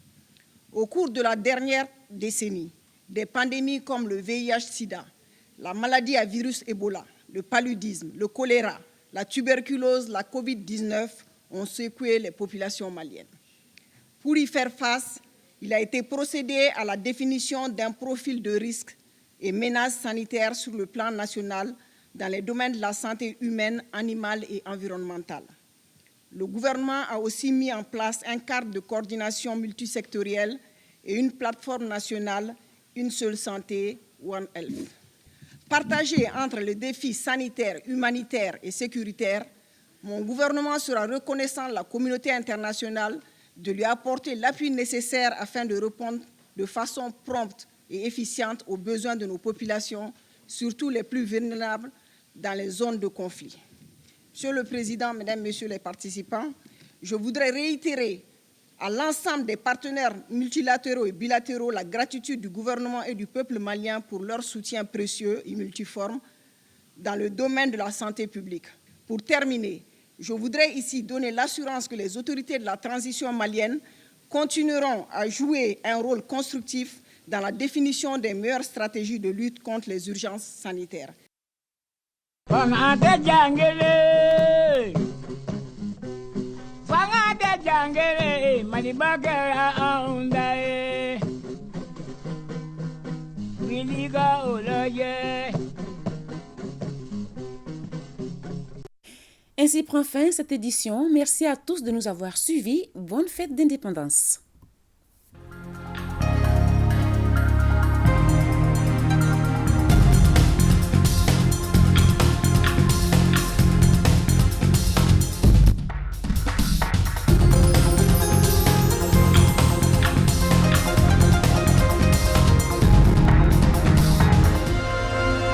Au cours de la dernière décennie, des pandémies comme le VIH-Sida, la maladie à virus Ebola, le paludisme, le choléra, la tuberculose, la COVID-19 ont secoué les populations maliennes. Pour y faire face, il a été procédé à la définition d'un profil de risque et menaces sanitaires sur le plan national dans les domaines de la santé humaine, animale et environnementale. Le gouvernement a aussi mis en place un cadre de coordination multisectorielle et une plateforme nationale, Une seule santé, One Health. Partagé entre les défis sanitaires, humanitaires et sécuritaires, mon gouvernement sera reconnaissant à la communauté internationale de lui apporter l'appui nécessaire afin de répondre de façon prompte et efficiente aux besoins de nos populations, surtout les plus vulnérables dans les zones de conflit. Monsieur le Président, Mesdames, Messieurs les participants, je voudrais réitérer à l'ensemble des partenaires multilatéraux et bilatéraux la gratitude du gouvernement et du peuple malien pour leur soutien précieux et multiforme dans le domaine de la santé publique. Pour terminer, je voudrais ici donner l'assurance que les autorités de la transition malienne continueront à jouer un rôle constructif dans la définition des meilleures stratégies de lutte contre les urgences sanitaires. Ainsi prend fin cette édition. Merci à tous de nous avoir suivis. Bonne fête d'indépendance.